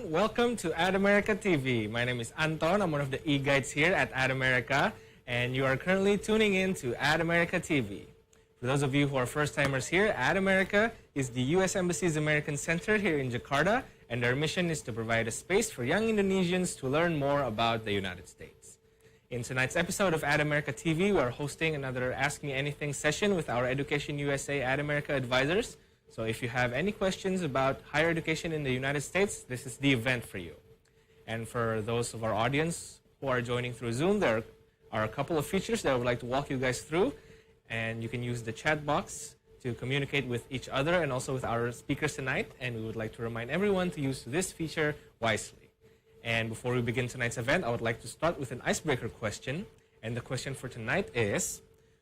Welcome to Ad America TV. My name is Anton. I'm one of the e-guides here at Ad America, and you are currently tuning in to Ad America TV. For those of you who are first-timers here, Ad America is the U.S. Embassy's American Center here in Jakarta, and our mission is to provide a space for young Indonesians to learn more about the United States. In tonight's episode of Ad America TV, we are hosting another Ask Me Anything session with our EducationUSA Ad America Advisers. So if you have any questions about higher education in the United States, this is the event for you. And for those of our audience who are joining through Zoom, there are a couple of features that I would like to walk you guys through. And you can use the chat box to communicate with each other and also with our speakers tonight. And we would like to remind everyone to use this feature wisely. And before we begin tonight's event, I would like to start with an icebreaker question. And the question for tonight is,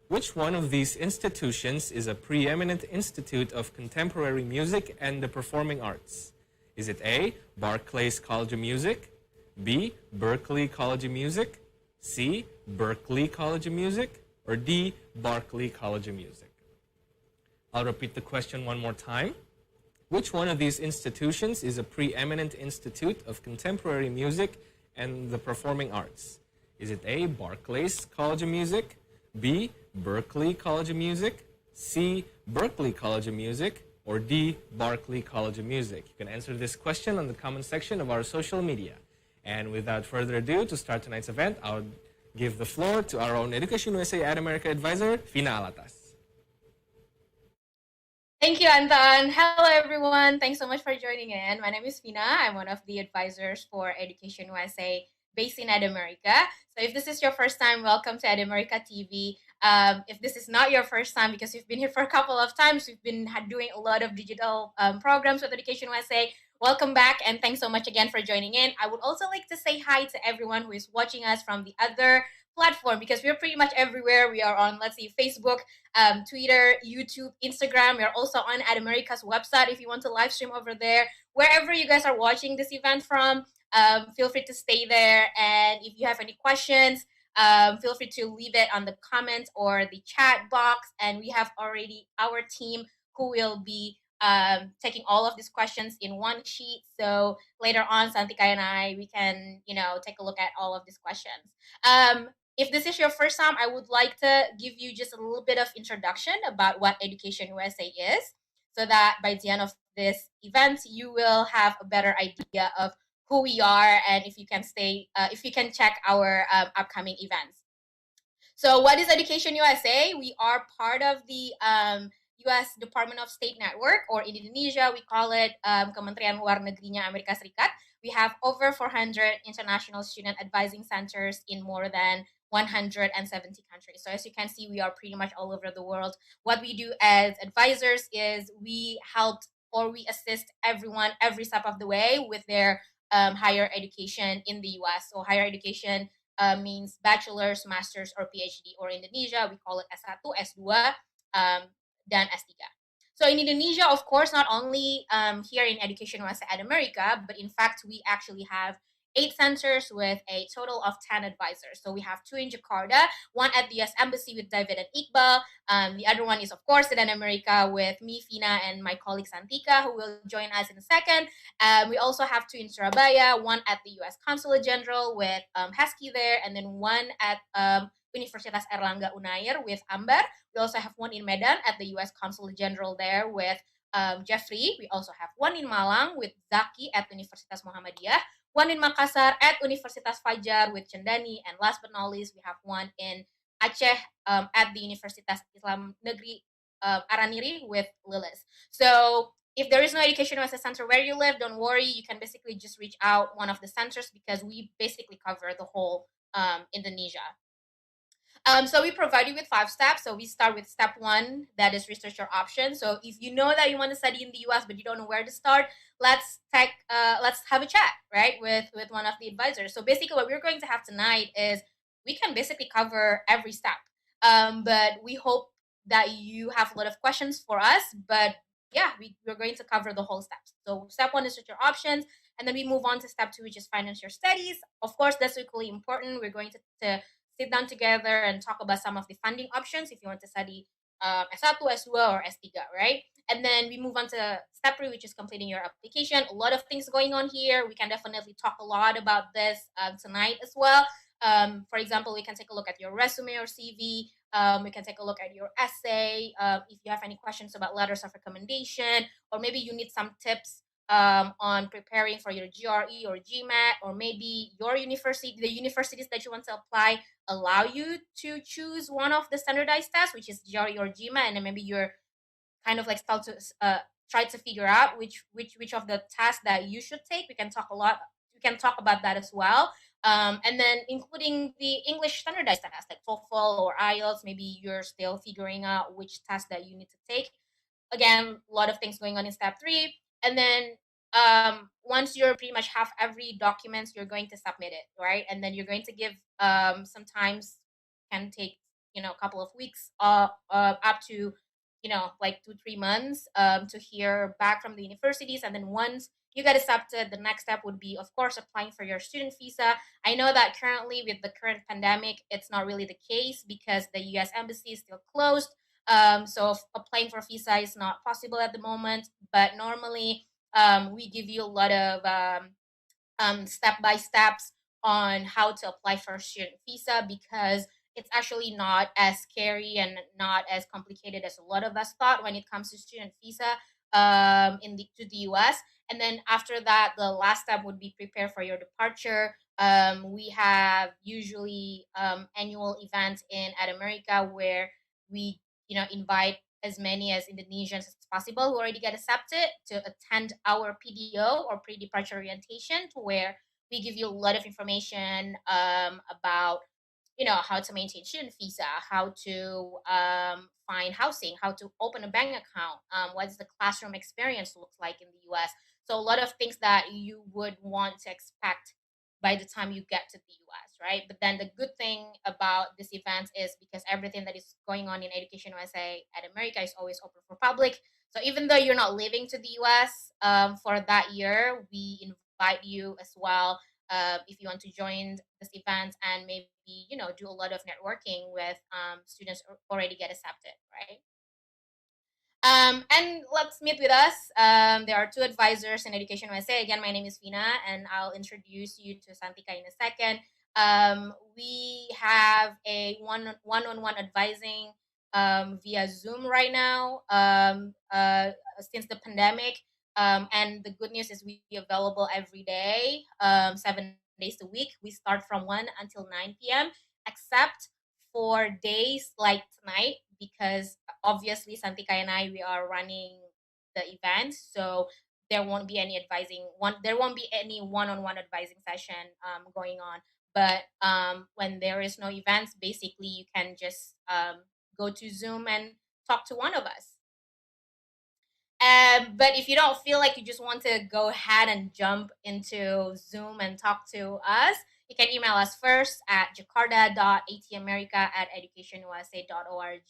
which one of these institutions is a preeminent institute of contemporary music and the performing arts? Is it A, Barclays College of Music, B, Berklee College of Music, C, Berklee College of Music, or D, Barclay College of Music? I'll repeat the question one more time. Which one of these institutions is a preeminent institute of contemporary music and the performing arts? Is it A, Barclays College of Music, B, Berklee College of Music, C, Berklee College of Music, or D, Barclay College of Music? You can answer this question on the comment section of our social media. And without further ado, to start tonight's event, I'll give the floor to our own EducationUSA Ad America Advisor, Fina Alatas. Thank you, Anton. Hello, everyone. Thanks so much for joining in. My name is Fina. I'm one of the advisors for EducationUSA based in Ad America. So if this is your first time, welcome to Ad America TV. If this is not your first time, because you've been here for a couple of times, we've been doing a lot of digital programs with EducationUSA. Welcome back, and thanks so much again for joining in. I would also like to say hi to everyone who is watching us from the other platform, because we're pretty much everywhere. We are on, let's see, Facebook, Twitter, YouTube, Instagram. We're also on Ad America's website if you want to live stream over there. Wherever you guys are watching this event from, feel free to stay there. And if you have any questions, feel free to leave it on the comments or the chat box. And we have already our team who will be taking all of these questions in one sheet. So later on, Santika and I, we can, take a look at all of these questions. If this is your first time, I would like to give you just a little bit of introduction about what EducationUSA is, so that by the end of this event, you will have a better idea of who we are and if you can check our upcoming events. So what is EducationUSA? We are part of the U.S. Department of State Network, or in Indonesia, we call it Kementerian Luar Negerinya Amerika Serikat. We have over 400 international student advising centers in more than 170 countries. So as you can see, we are pretty much all over the world. What we do as advisors is we help or we assist everyone every step of the way with their higher education in the U.S. So higher education means bachelor's, master's, or PhD, or in Indonesia, we call it S1, S2, dan S3. So in Indonesia, of course, not only here in EducationUSA Ad America, but in fact, we actually have 8 centers with a total of 10 advisors. So we have 2 in Jakarta, one at the US Embassy with David and Iqbal. The other one is, of course, in America with me, Fina, and my colleague Santika, who will join us in a second. We also have 2 in Surabaya, one at the US Consulate General with Hesky there, and then one at Universitas Erlangga Unair with Amber. We also have one in Medan at the US Consulate General there with Jeffrey. We also have one in Malang with Zaki at Universitas Muhammadiyah, one in Makassar at Universitas Fajar with Cendani, and last but not least, we have one in Aceh at the Universitas Islam Negeri Araniri with Lilis. So if there is no EducationUSA center where you live, don't worry. You can basically just reach out one of the centers, because we basically cover the whole Indonesia. So we provide you with 5 steps. So we start with step 1, that is research your options. So if you know that you want to study in the US but you don't know where to start, let's have a chat, right, with one of the advisors. So basically what we're going to have tonight is we can basically cover every step. But we hope that you have a lot of questions for us. But yeah, we're going to cover the whole steps. So step 1 is research your options. And then we move on to step 2, which is finance your studies. Of course, that's equally important. We're going to sit down together and talk about some of the funding options if you want to study S1, S2, or S3, right? And then we move on to step 3, which is completing your application. A lot of things going on here. We can definitely talk a lot about this tonight as well. For example, we can take a look at your resume or CV. We can take a look at your essay. If you have any questions about letters of recommendation, or maybe you need some tips on preparing for your GRE or GMAT, or maybe your university, the universities that you want to apply allow you to choose one of the standardized tests, which is GRE or GMAT, and then maybe you're kind of like start to try to figure out which of the tasks that you should take. We can talk a lot. We can talk about that as well. And then including the English standardized tests like TOEFL or IELTS. Maybe you're still figuring out which test that you need to take. Again, a lot of things going on in step 3. And then once you're pretty much have every documents, you're going to submit it, right? And then you're going to give sometimes can take a couple of weeks up to like 2-3 months to hear back from the universities. And then once you get accepted, the next step would be, of course, applying for your student visa. I know that currently with the current pandemic, it's not really the case because the US embassy is still closed. So applying for visa is not possible at the moment. But normally, we give you a lot of step by steps on how to apply for a student visa, because it's actually not as scary and not as complicated as a lot of us thought when it comes to student visa to the US. And then after that, the last step would be prepare for your departure. We have usually annual events in America where we invite as many as Indonesians as possible who already get accepted to attend our PDO or pre-departure orientation, to where we give you a lot of information about how to maintain student visa, how to find housing, how to open a bank account, what does the classroom experience looks like in the US. So a lot of things that you would want to expect by the time you get to the US, right? But then the good thing about this event is because everything that is going on in Education USA at America is always open for public. So even though you're not living to the US for that year, we invite you as well if you want to join this event and maybe do a lot of networking with students who already get accepted, right? And let's meet with us. There are 2 advisors in Education USA. Again, my name is Vina, and I'll introduce you to Santika in a second. We have a one-on-one advising via Zoom right now since the pandemic. And the good news is we are available every day, 7 days a week. We start from 1 until 9 p.m., except for days like tonight, because obviously Santika and I, we are running the event, so there won't be any there won't be any one-on-one advising session going on. But when there is no events, basically you can just go to Zoom and talk to one of us. But if you don't feel like you just want to go ahead and jump into Zoom and talk to us, you can email us first at jakarta.atmerica@educationusa.org.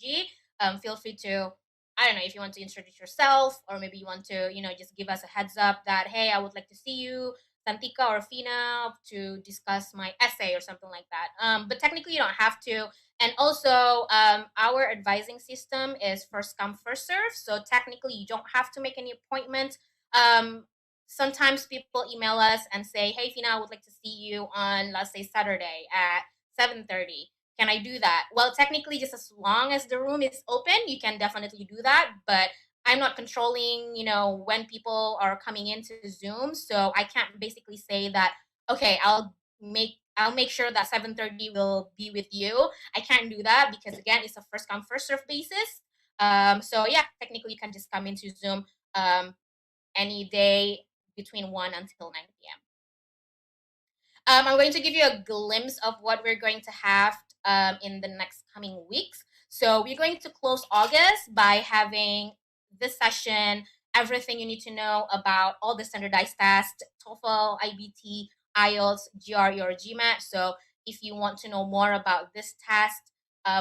Feel free to, I don't know, if you want to introduce yourself, or maybe you want to, just give us a heads up that, hey, I would like to see you, Santika or Fina, to discuss my essay or something like that. But technically, you don't have to. And also, our advising system is first come, first serve. So technically, you don't have to make any appointment. Sometimes people email us and say, hey, Fina, I would like to see you on, let's say, Saturday at 7:30. Can I do that? Well, technically, just as long as the room is open, you can definitely do that. But I'm not controlling, when people are coming into Zoom. So I can't basically say that, okay, I'll make sure that 7:30 will be with you. I can't do that because, again, it's a first come, first serve basis. So yeah, technically you can just come into Zoom any day between 1 until 9 p.m. I'm going to give you a glimpse of what we're going to have in the next coming weeks. So we're going to close August by having this session, everything you need to know about all the standardized tests, TOEFL, IBT, IELTS, GRE, or GMAT. So if you want to know more about this test,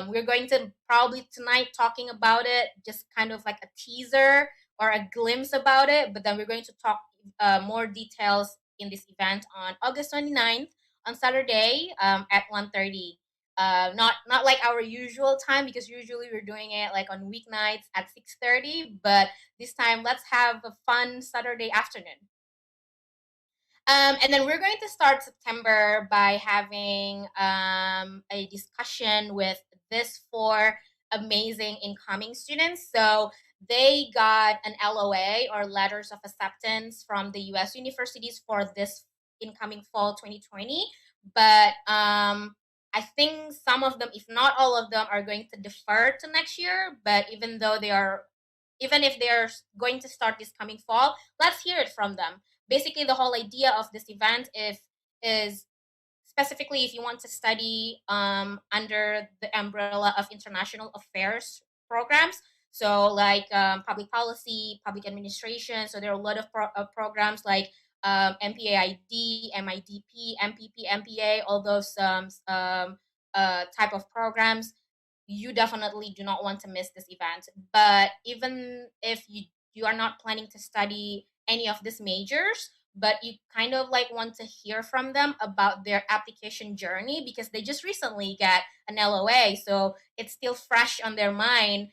we're going to probably tonight talking about it, just kind of like a teaser or a glimpse about it, but then we're going to talk more details in this event on August 29th on Saturday at 1:30. Not like our usual time, because usually we're doing it like on weeknights at 6:30, but this time let's have a fun Saturday afternoon. And then we're going to start September by having a discussion with these four amazing incoming students. So they got an LOA, or letters of acceptance, from the US universities for this incoming fall 2020. But I think some of them, if not all of them, are going to defer to next year. But even if they're going to start this coming fall, let's hear it from them. Basically, the whole idea of this event is specifically if you want to study under the umbrella of international affairs programs. So like public policy, public administration. So there are a lot of programs like MPAID, MIDP, MPP, MPA, all those type of programs. You definitely do not want to miss this event. But even if you are not planning to study any of these majors, but you kind of like want to hear from them about their application journey, because they just recently got an LOA, so it's still fresh on their mind.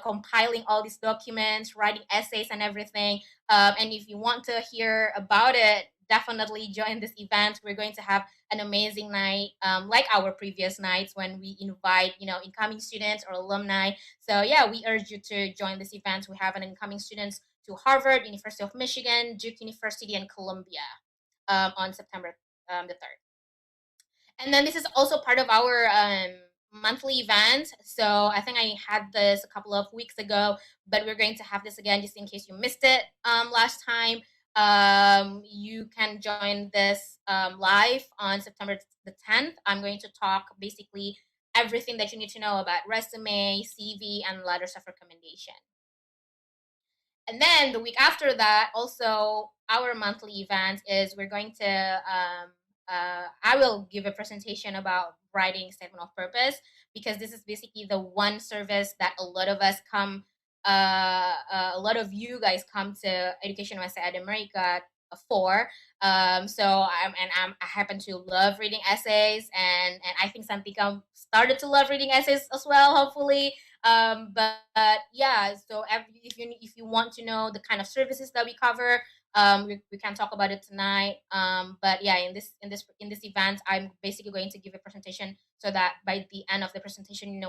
Compiling all these documents, writing essays and everything. And if you want to hear about it, definitely join this event. We're going to have an amazing night, like our previous nights when we invite, incoming students or alumni. So yeah, we urge you to join this event. We have an incoming students to Harvard, University of Michigan, Duke University, and Columbia on September the 3rd. And then this is also part of our monthly event. So I think I had this a couple of weeks ago, but we're going to have this again just in case you missed it last time. You can join this live on September the 10th. I'm going to talk basically everything that you need to know about resume, CV, and letters of recommendation. And then the week after that, also our monthly event is we're going to I will give a presentation about writing statement of purpose, because this is basically the one service that a lot of us come a lot of you guys come to EducationUSA Advisers for. I happen to love reading essays, and I think Santika started to love reading essays as well, hopefully. But yeah, so if you want to know the kind of services that we cover, we can talk about it tonight. But yeah, in this event, I'm basically going to give a presentation so that by the end of the presentation, you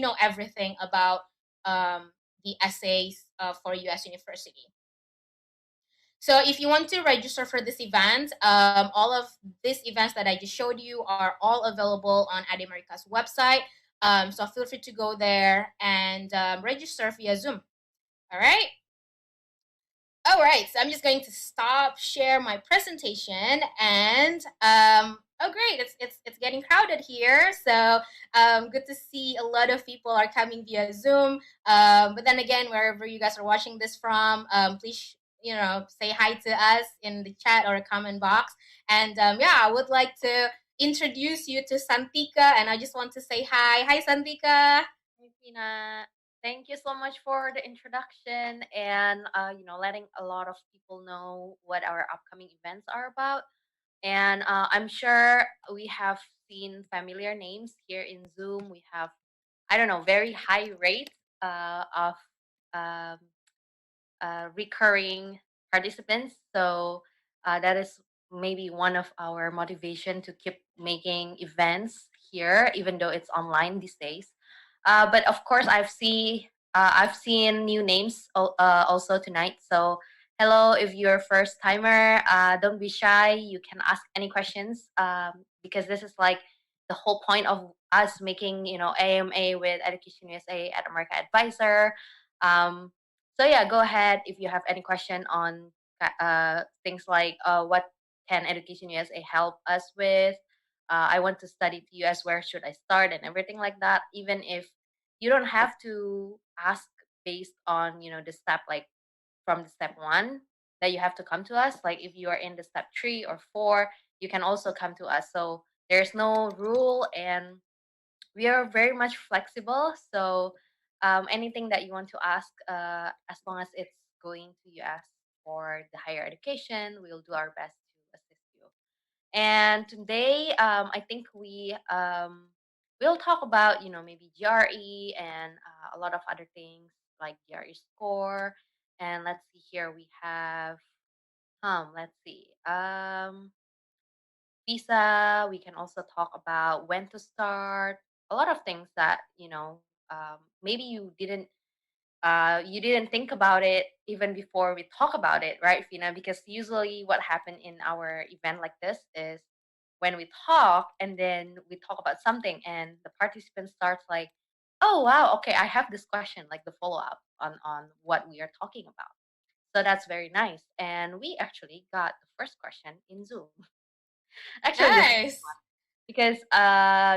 know everything about the essays for US University. So if you want to register for this event, all of these events that I just showed you are all available on Adamerica's website. So feel free to go there and register via Zoom. All right. All right, so I'm just going to stop share my presentation, and oh great, it's getting crowded here. So good to see a lot of people are coming via Zoom. But then again, wherever you guys are watching this from, please say hi to us in the chat or a comment box. And yeah, I would like to introduce you to Santika, and I just want to say hi, Santika. Hi, Tina. Thank you so much for the introduction and letting a lot of people know what our upcoming events are about. And I'm sure we have seen familiar names here in Zoom. We have, I don't know, very high rates of um, recurring participants. So that is maybe one of our motivation to keep making events here, even though it's online these days. But of course, I've seen new names also tonight. So hello, if you're a first timer, don't be shy. You can ask any questions because this is like the whole point of us making AMA with Education USA at America Advisor. Um, so yeah, go ahead if you have any question on things like what can Education USA help us with. I want to study to US. Where should I start and everything like that. Even if you don't have to ask based on the step like from the step 1 that you have to come to us. Like if you are in the step 3 or 4, you can also come to us. So there's no rule and we are very much flexible. So anything that you want to ask, as long as it's going to US for the higher education, we'll do our best to assist you. And today, I think we'll talk about maybe GRE and a lot of other things like GRE score. And let's see here we have let's see visa. We can also talk about when to start. A lot of things that maybe you didn't think about it even before we talk about it, right, Fina? Because usually what happened in our event like this is when we talk and then we talk about something and the participant starts like, oh wow, okay, I have this question, like the follow-up on what we are talking about. So that's very nice. And we actually got the first question in Zoom. Actually, the second Nice. one, because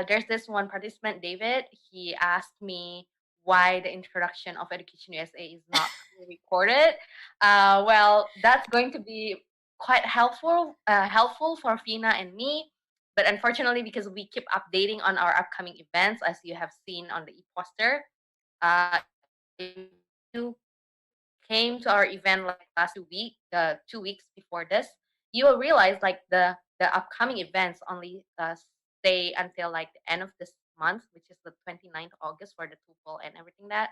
there's this one participant, David. He asked me why the introduction of Education USA is not recorded. Well, that's going to be quite helpful for Fina and me. But unfortunately, because we keep updating on our upcoming events, as you have seen on the e-poster, if you came to our event like last week, 2 weeks before this, you will realize like the upcoming events only stay until like the end of this month, which is the 29th August for the TOEFL and everything that.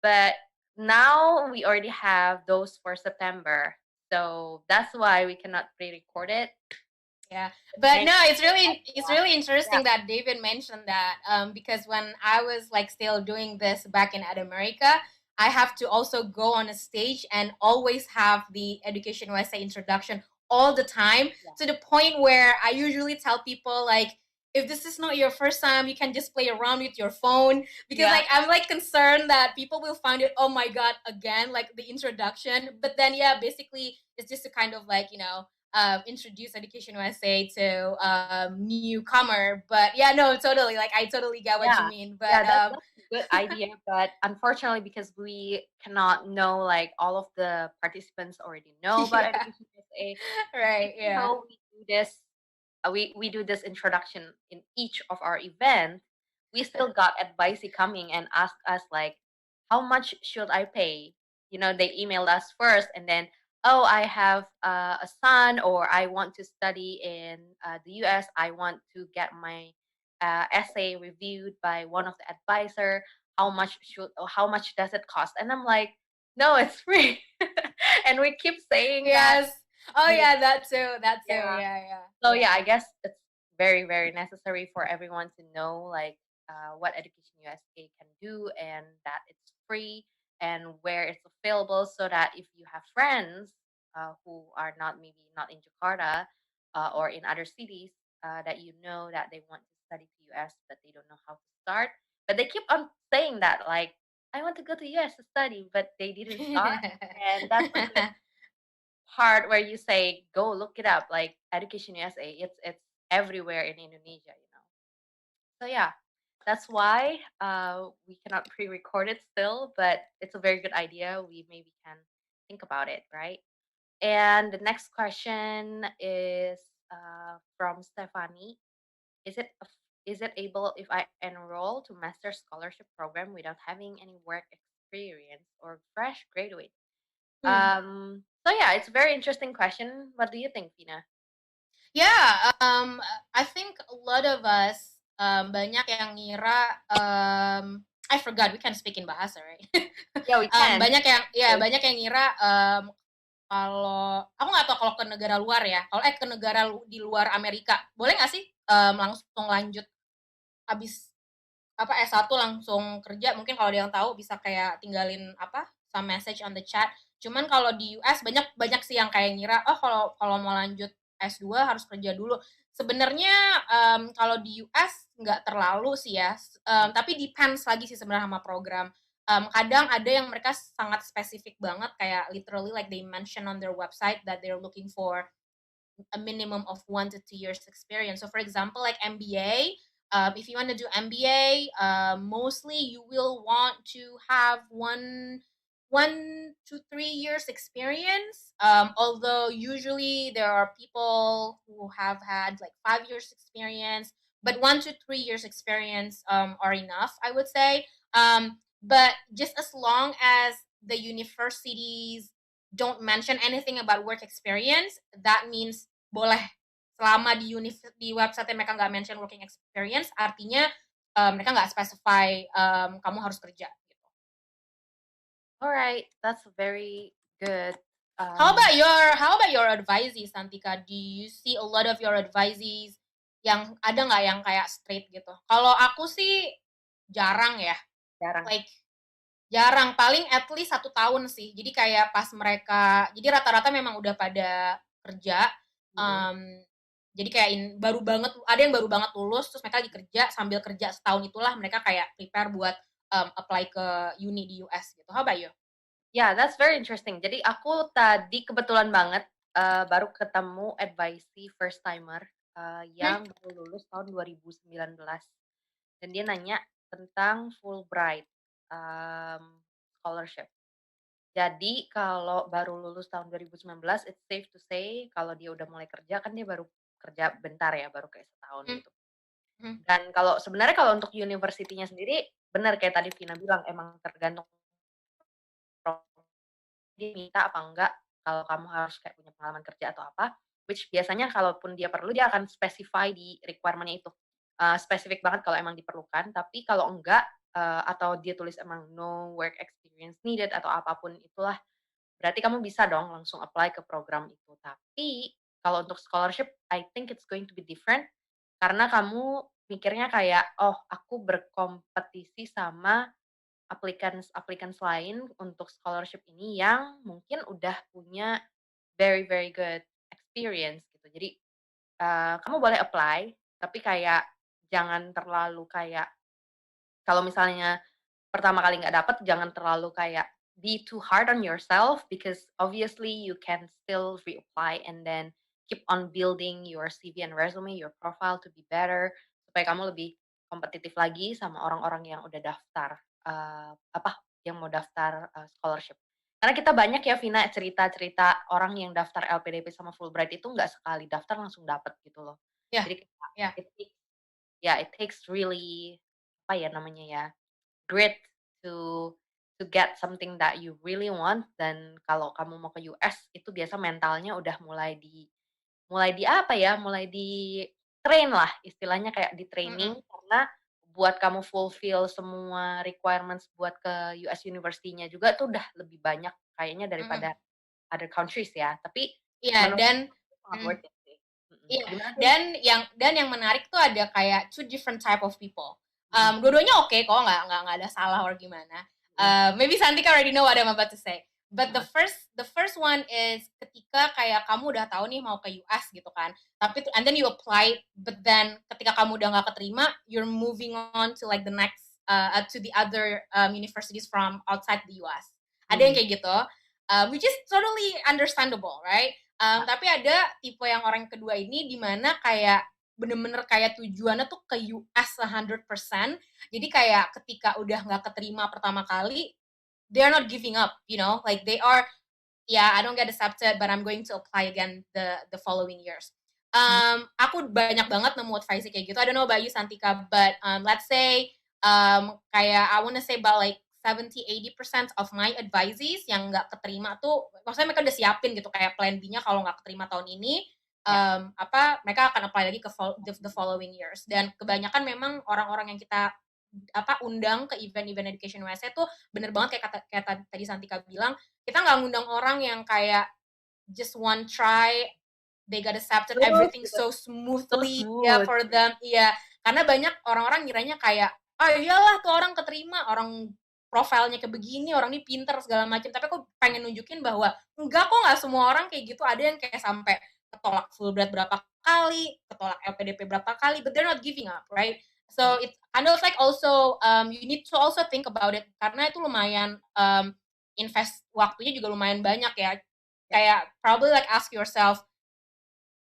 But now we already have those for September, so that's why we cannot pre-record it. Yeah, but no, it's really Yeah, interesting that David mentioned that, because when I was like still doing this back in America, I have to also go on a stage and always have the Education USA introduction all the time, yeah, to the point where I usually tell people like, if this is not your first time, you can just play around with your phone, because yeah, like I'm like concerned that people will find it, oh my god, again, like the introduction. But then yeah, basically it's just to kind of like introduce Education USA to newcomer. But yeah, no, totally. Like I totally get what you yeah, mean. yeah. But That's a good idea, but unfortunately, because we cannot know like all of the participants already know about yeah, Education USA, right, even yeah, though we do this, we do this introduction in each of our events, we still got advisee coming and ask us like, how much should I pay? They emailed us first, and then, oh, I have a son, or I want to study in the U.S. I want to get my essay reviewed by one of the advisor. How much does it cost? And I'm like, no, it's free. And we keep saying that. yes. Oh And yeah, that too, that too. yeah, Yeah, yeah, so yeah, yeah. I guess it's very, very necessary for everyone to know like what Education USA can do and that it's free and where it's available, so that if you have friends who are not in Jakarta or in other cities, that that they want to study to US but they don't know how to start, but they keep on saying that like, I want to go to US to study, but they didn't start. And that's a good part where you say go look it up, like Education USA, it's everywhere in Indonesia. So yeah, that's why we cannot pre-record it still, but it's a very good idea. We maybe can think about it, right? And the next question is from Stephanie. Is it able if I enroll to master scholarship program without having any work experience or fresh graduate? Hmm. So yeah, it's a very interesting question. What do you think, Tina? Yeah, I think a lot of us, banyak yang ngira, I forgot we can speak in bahasa, right? Yeah, we can. Banyak yang, ya Good. banyak yang ngira, kalau aku nggak tahu kalau ke negara luar ya, kalau ke negara di luar Amerika, boleh nggak sih langsung lanjut habis apa S1 langsung kerja? Mungkin kalau ada yang tahu bisa kayak tinggalin apa some message on the chat. Cuman kalau di US banyak banyak sih yang kayak ngira, oh kalau kalau mau lanjut S2 harus kerja dulu. Sebenarnya kalau di US nggak terlalu sih ya, tapi depends lagi sih sebenarnya sama program. Kadang ada yang mereka sangat spesifik banget, kayak literally like they mention on their website that they're looking for a minimum of 1 to 2 years experience. So, for example, like MBA, if you want to do MBA, mostly you will want to have 1 to 3 years experience. Although usually there are people who have had like 5 years experience, but 1 to 3 years experience are enough, I would say. But just as long as the universities don't mention anything about work experience, that means boleh. selama di website mereka nggak mention working experience, artinya mereka nggak specify kamu harus kerja gitu. Alright, that's very good. How about your advisees, Santika? Do you see a lot of your advisees yang ada nggak yang kayak straight gitu? Kalau aku sih jarang ya. Jarang. Like jarang, paling at least 1 tahun sih. Jadi kayak pas mereka, jadi rata-rata memang udah pada kerja. Jadi kayak baru banget, ada yang baru banget lulus, terus mereka lagi kerja, sambil kerja setahun itulah mereka kayak prepare buat apply ke uni di US gitu. How about you? Yeah, that's very interesting. Jadi aku tadi kebetulan banget baru ketemu advisee first timer yang baru lulus tahun 2019. Dan dia nanya tentang Fulbright scholarship. Jadi kalau baru lulus tahun 2019, it's safe to say kalau dia udah mulai kerja, kan dia baru kerja bentar ya, baru kayak setahun gitu. Dan sebenarnya kalau untuk university-nya sendiri, benar kayak tadi Vina bilang, emang tergantung dia minta apa enggak, kalau kamu harus kayak punya pengalaman kerja atau apa, which biasanya kalaupun dia perlu, dia akan specify di requirement-nya itu. Spesifik banget kalau emang diperlukan, tapi kalau enggak, atau dia tulis emang no work experience needed atau apapun itulah, berarti kamu bisa dong langsung apply ke program itu. Tapi kalau untuk scholarship, I think it's going to be different karena kamu mikirnya kayak, oh aku berkompetisi sama applicants lain untuk scholarship ini yang mungkin udah punya very very good experience gitu. Jadi kamu boleh apply, tapi kayak jangan terlalu kayak kalau misalnya pertama kali nggak dapet, jangan terlalu kayak be too hard on yourself because obviously you can still reapply and then keep on building your CV and resume, your profile to be better supaya kamu lebih kompetitif lagi sama orang-orang yang udah daftar yang mau daftar scholarship. Karena kita banyak ya Vina cerita-cerita orang yang daftar LPDP sama Fulbright itu nggak sekali daftar langsung dapet gitu loh. Yeah. Jadi it takes really apa ya namanya ya grit to get something that you really want. Dan kalau kamu mau ke US itu biasa mentalnya udah mulai di train lah istilahnya kayak di training karena buat kamu fulfill semua requirements buat ke US University-nya juga tuh udah lebih banyak kayaknya daripada other countries ya. Tapi dan sangat worth it sih. Iya, dan yang menarik tuh ada kayak two different type of people. Dua-duanya oke kok, nggak ada salah or gimana. Maybe Santika already know what I'm about to say. But the first one is ketika kayak kamu udah tahu nih mau ke US gitu kan, tapi and then you apply, but then ketika kamu udah nggak keterima, you're moving on to like the next to the other universities from outside the US. Ada yang kayak gitu, which is totally understandable, right? Tapi ada tipe yang orang kedua ini di mana kayak bener-bener kayak tujuannya tuh ke US 100%. Jadi kayak ketika udah nggak keterima pertama kali, they're not giving up, you know, like they are, I don't get accepted, but I'm going to apply again the following years. Aku banyak banget nemu advice kayak gitu. I don't know about you, Santika, but let's say kayak I wanna say about like 70-80% of my advisees yang nggak keterima tuh, maksudnya mereka udah siapin gitu kayak plan B-nya kalau nggak keterima tahun ini, mereka akan apply lagi ke the following years. Dan kebanyakan memang orang-orang yang kita undang ke event-event EducationUSA tuh bener banget kayak tadi Santika bilang, kita nggak ngundang orang yang kayak just one try, they got accepted, everything so smoothly for them. Karena banyak orang-orang ngiranya kayak, iyalah tuh orang keterima, orang profilnya kayak begini, orang ini pinter segala macam. Tapi aku pengen nunjukin bahwa enggak kok, nggak semua orang kayak gitu. Ada yang kayak sampai ketolak Fulbright berapa kali, ketolak LPDP berapa kali, but they're not giving up, right? So it's kind of like also you need to also think about it karena itu lumayan invest waktunya juga lumayan banyak ya. Kayak probably like ask yourself,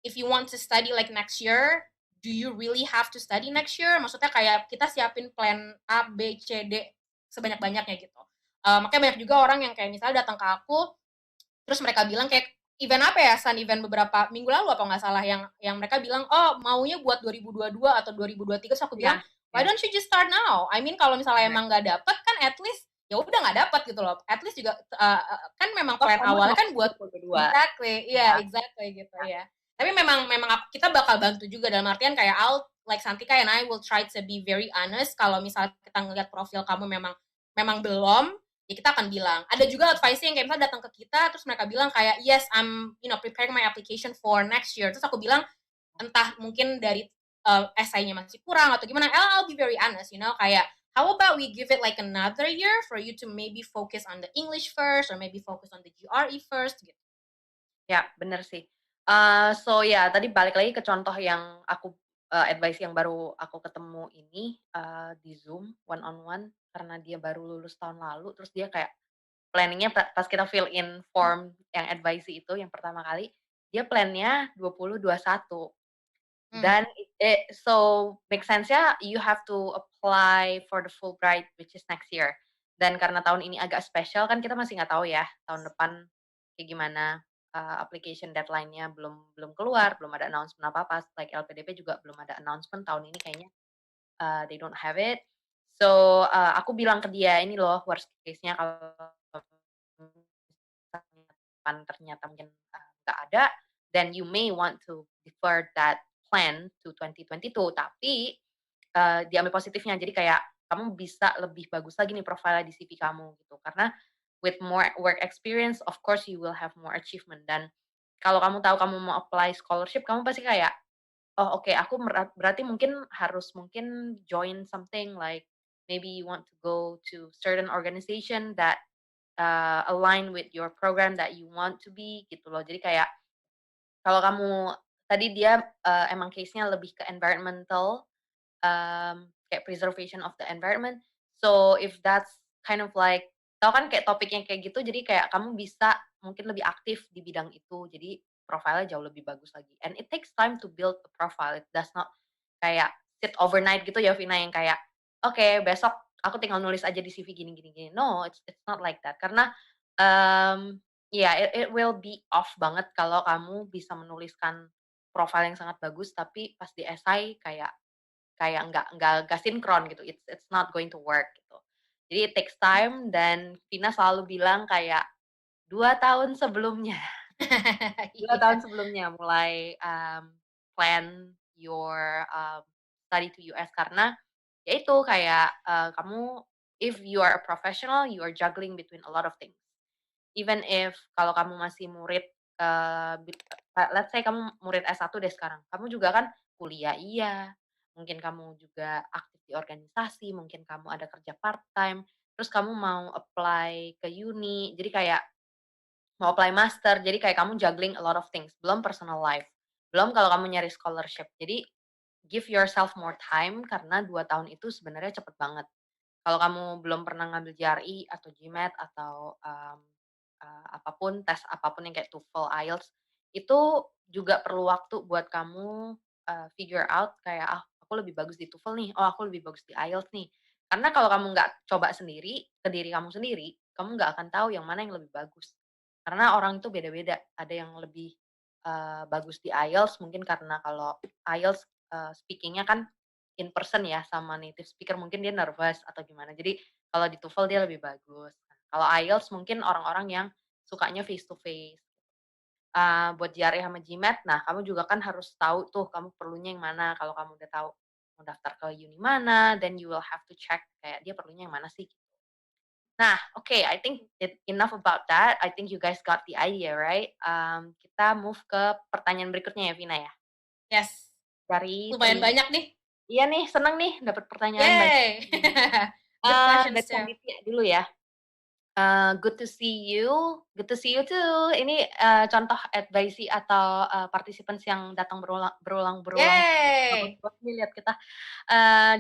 if you want to study like next year, do you really have to study next year? Maksudnya kayak kita siapin plan A, B, C, D sebanyak-banyaknya gitu. Makanya banyak juga orang yang kayak misalnya datang ke aku, terus mereka bilang kayak event apa ya, San, event beberapa minggu lalu apa nggak salah, yang mereka bilang, oh maunya buat 2022 atau 2023, terus aku bilang, why don't you just start now? I mean kalau misalnya emang nggak dapet kan at least ya udah nggak dapet gitu loh. At least juga kan memang plan awalnya kan buat exactly gitu ya. Tapi memang kita bakal bantu juga, dalam artian kayak like Santika and I will try to be very honest. Kalau misalnya kita ngeliat profil kamu memang belum, ya kita akan bilang. Ada juga advice yang kayak misalnya datang ke kita terus mereka bilang kayak yes, I'm preparing my application for next year. Terus aku bilang entah mungkin dari essay-nya masih kurang atau gimana. I'll be very honest, kayak how about we give it like another year for you to maybe focus on the English first or maybe focus on the GRE first gitu. Ya, bener sih. So ya, tadi balik lagi ke contoh yang aku advice yang baru aku ketemu ini di Zoom one on one karena dia baru lulus tahun lalu, terus dia kayak planningnya pas kita fill in form yang advice itu yang pertama kali, dia plannya 2021. Dan so make sense ya, you have to apply for the Fulbright which is next year. Dan karena tahun ini agak spesial kan kita masih nggak tahu ya tahun depan kayak gimana application deadline-nya belum keluar, belum ada announcement apa-apa. Like LPDP juga belum ada announcement tahun ini kayaknya they don't have it. So aku bilang ke dia ini loh worst case-nya kalau ternyata mungkin nggak ada, then you may want to defer that plan to 2022. Tapi diambil positifnya, jadi kayak kamu bisa lebih bagus lagi nih profile di CV kamu gitu. Karena with more work experience, of course you will have more achievement. Dan kalau kamu tahu kamu mau apply scholarship, kamu pasti kayak, oh oke, aku berarti harus join something like maybe you want to go to certain organization that align with your program that you want to be gitu loh. Jadi kayak kalau kamu tadi dia emang case-nya lebih ke environmental, kayak preservation of the environment. So if that's kind of like, tau kan kayak topiknya kayak gitu, jadi kayak kamu bisa mungkin lebih aktif di bidang itu. Jadi profilnya jauh lebih bagus lagi. And it takes time to build a profile. It does not kayak sit overnight gitu ya Vina yang kayak oke, besok aku tinggal nulis aja di CV gini gini gini. No, it's not like that. Karena it will be off banget kalau kamu bisa menuliskan profile yang sangat bagus tapi pas di essay kayak nggak sinkron gitu. It's not going to work gitu. Jadi it takes time dan Vina selalu bilang kayak 2 tahun sebelumnya. 2 tahun sebelumnya mulai plan your study to US karena ya itu kayak kamu if you are a professional, you are juggling between a lot of things. Even if kalau kamu masih murid, let's say kamu murid S1 deh sekarang, kamu juga kan kuliah iya, mungkin kamu juga aktif di organisasi, mungkin kamu ada kerja part-time, terus kamu mau apply ke uni, jadi kayak mau apply master, jadi kayak kamu juggling a lot of things, belum personal life, belum kalau kamu nyari scholarship. Jadi give yourself more time karena 2 tahun itu sebenarnya cepet banget. Kalau kamu belum pernah ngambil GRE atau GMAT atau apapun, tes apapun yang kayak TOEFL, IELTS, itu juga perlu waktu buat kamu figure out kayak, "Ah, aku lebih bagus di TOEFL nih, oh aku lebih bagus di IELTS nih." Karena kalau kamu nggak coba sendiri, ke diri kamu nggak akan tahu yang mana yang lebih bagus. Karena orang itu beda-beda, ada yang lebih bagus di IELTS mungkin karena kalau IELTS speaking-nya kan in person ya sama native speaker, mungkin dia nervous atau gimana. Jadi kalau di TOEFL dia lebih bagus. Kalau IELTS mungkin orang-orang yang sukanya face to face. Buat GRE sama GMAT, nah kamu juga kan harus tahu tuh kamu perlunya yang mana. Kalau kamu udah tahu mau daftar ke uni mana, then you will have to check kayak dia perlunya yang mana sih. Nah, oke, I think enough about that. I think you guys got the idea, right? Kita move ke pertanyaan berikutnya ya, Vina ya. Yes. Dari Lumayan banyak nih. Iya nih, seneng nih dapat pertanyaan banyak. Yay! Good questions too. Dari dulu ya. Good to see you. Good to see you too. Ini contoh advice atau participants yang datang berulang. Yay! Nih lihat kita.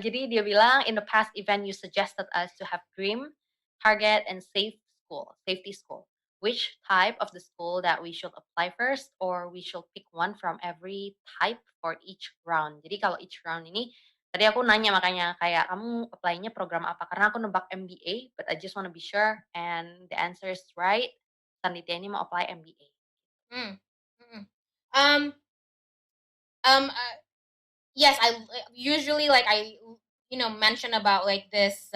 Jadi dia bilang, in the past event you suggested us to have dream, target, and safety school. Which type of the school that we should apply first, or we should pick one from every type for each round. Jadi kalau each round ini, tadi aku nanya makanya kayak kamu apply-nya program apa? Karena aku nebak MBA, but I just wanna be sure, and the answer is right. Sanitya ini mau apply MBA. Yes, I usually like I mention about like this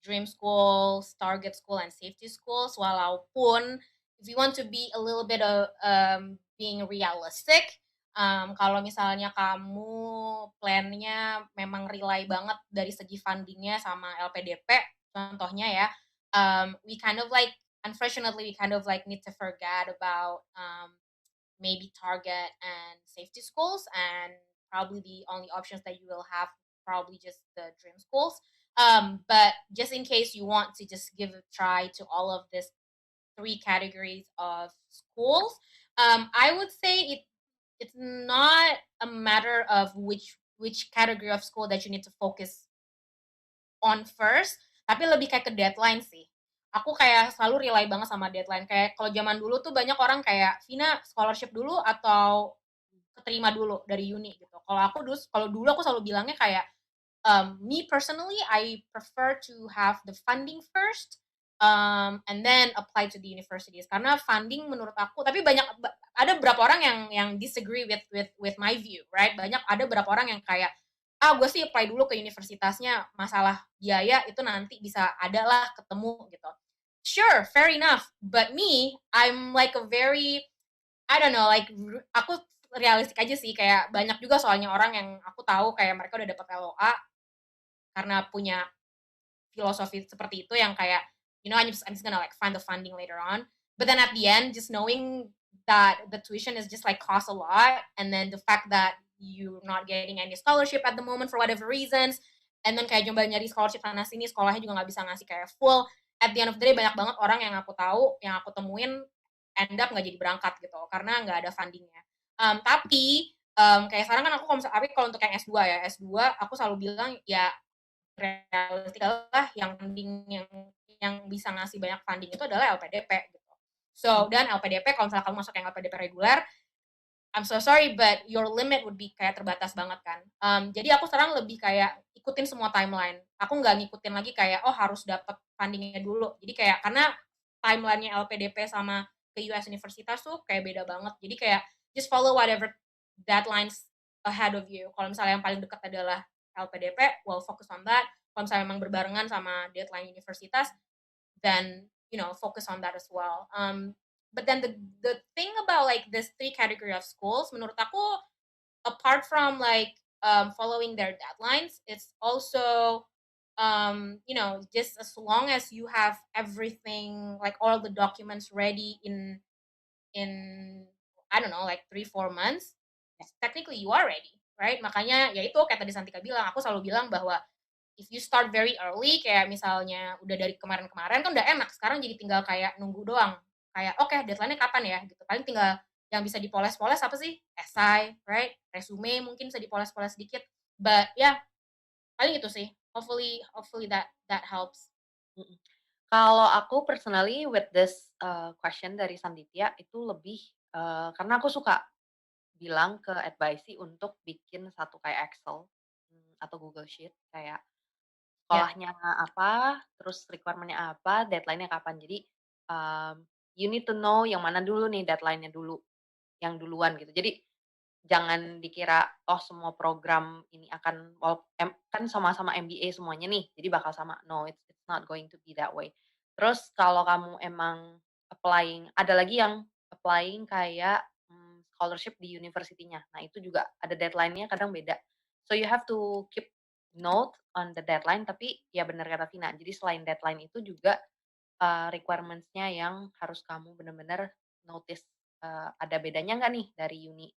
dream schools, target school, and safety schools. Walaupun if you want to be a little bit of being realistic. Kalau misalnya kamu plannya memang rely banget dari segi fundingnya sama LPDP, contohnya ya, we kind of like, unfortunately, we kind of like need to forget about maybe target and safety schools, and probably the only options that you will have probably just the dream schools. But just in case you want to just give a try to all of these three categories of schools, I would say it's not a matter of which category of school that you need to focus on first, tapi lebih kayak ke deadline sih. Aku kayak selalu rely banget sama deadline. Kayak kalau zaman dulu tuh banyak orang kayak, Vina, scholarship dulu atau keterima dulu dari uni gitu. Kalau dulu aku selalu bilangnya kayak, me personally, I prefer to have the funding first, and then apply to the universities. Karena funding menurut aku, tapi ada beberapa orang yang disagree with my view, right? Ada beberapa orang yang kayak, gue sih apply dulu ke universitasnya, masalah biaya itu nanti bisa ada lah ketemu gitu. Sure, fair enough. But me, I'm like a very, I don't know, like aku realistik aja sih, kayak banyak juga soalnya orang yang aku tahu kayak mereka udah dapat LOA karena punya filosofi seperti itu yang kayak, I'm just gonna like find the funding later on. But then at the end, just knowing that the tuition is just like costs a lot, and then the fact that you're not getting any scholarship at the moment for whatever reasons, and then kayak coba nyari scholarship sana sini, sekolahnya juga nggak bisa ngasih kayak full. At the end of the day, banyak banget orang yang aku tahu, yang aku temuin, end up nggak jadi berangkat gitu, karena nggak ada fundingnya. Tapi kayak sekarang kan kalau untuk yang S2 ya, S2 aku selalu bilang ya realistik adalah yang bisa ngasih banyak funding itu adalah LPDP gitu. So, dan LPDP kalau misalnya kamu masuk yang LPDP reguler, I'm so sorry, but your limit would be kayak terbatas banget kan. Jadi aku sekarang lebih kayak ikutin semua timeline. Aku nggak ngikutin lagi kayak, harus dapat fundingnya dulu. Jadi kayak, karena timelinenya LPDP sama ke US Universitas tuh kayak beda banget. Jadi kayak, just follow whatever deadlines ahead of you. Kalau misalnya yang paling dekat adalah LPDP, well, focus on that. Kalau misalnya memang berbarengan sama deadline universitas, then, focus on that as well. But then the thing about like this three category of schools, menurut aku, apart from like following their deadlines, it's also just as long as you have everything, like all the documents ready in I don't know, like 3-4 months, technically you are ready, right? Makanya ya itu kayak tadi Santika bilang, aku selalu bilang bahwa if you start very early, kayak misalnya udah dari kemarin-kemarin kan udah enak, sekarang jadi tinggal kayak nunggu doang. Kayak oke, deadline-nya kapan ya gitu. Paling tinggal yang bisa dipoles-poles apa sih? Essay, right? Resume mungkin bisa dipoles-poles sedikit. But ya, paling itu sih. Hopefully that helps. Kalau aku personally with this question dari Sanditya itu lebih karena aku suka bilang ke advisee untuk bikin satu kayak Excel atau Google Sheet kayak Ya. sekolahnya apa, terus requirement-nya apa, deadline-nya kapan. Jadi you need to know yang mana dulu nih deadline-nya dulu, yang duluan gitu. Jadi jangan dikira, oh semua program ini akan kan sama-sama MBA semuanya nih, jadi bakal sama. No, it's not going to be that way. Terus kalau kamu emang applying, ada lagi yang applying kayak scholarship di university-nya. Nah, itu juga ada deadline-nya kadang beda. So you have to keep note on the deadline, tapi ya benar kata Vina. Jadi selain deadline itu juga requirements-nya yang harus kamu benar-benar notice, ada bedanya nggak nih dari uni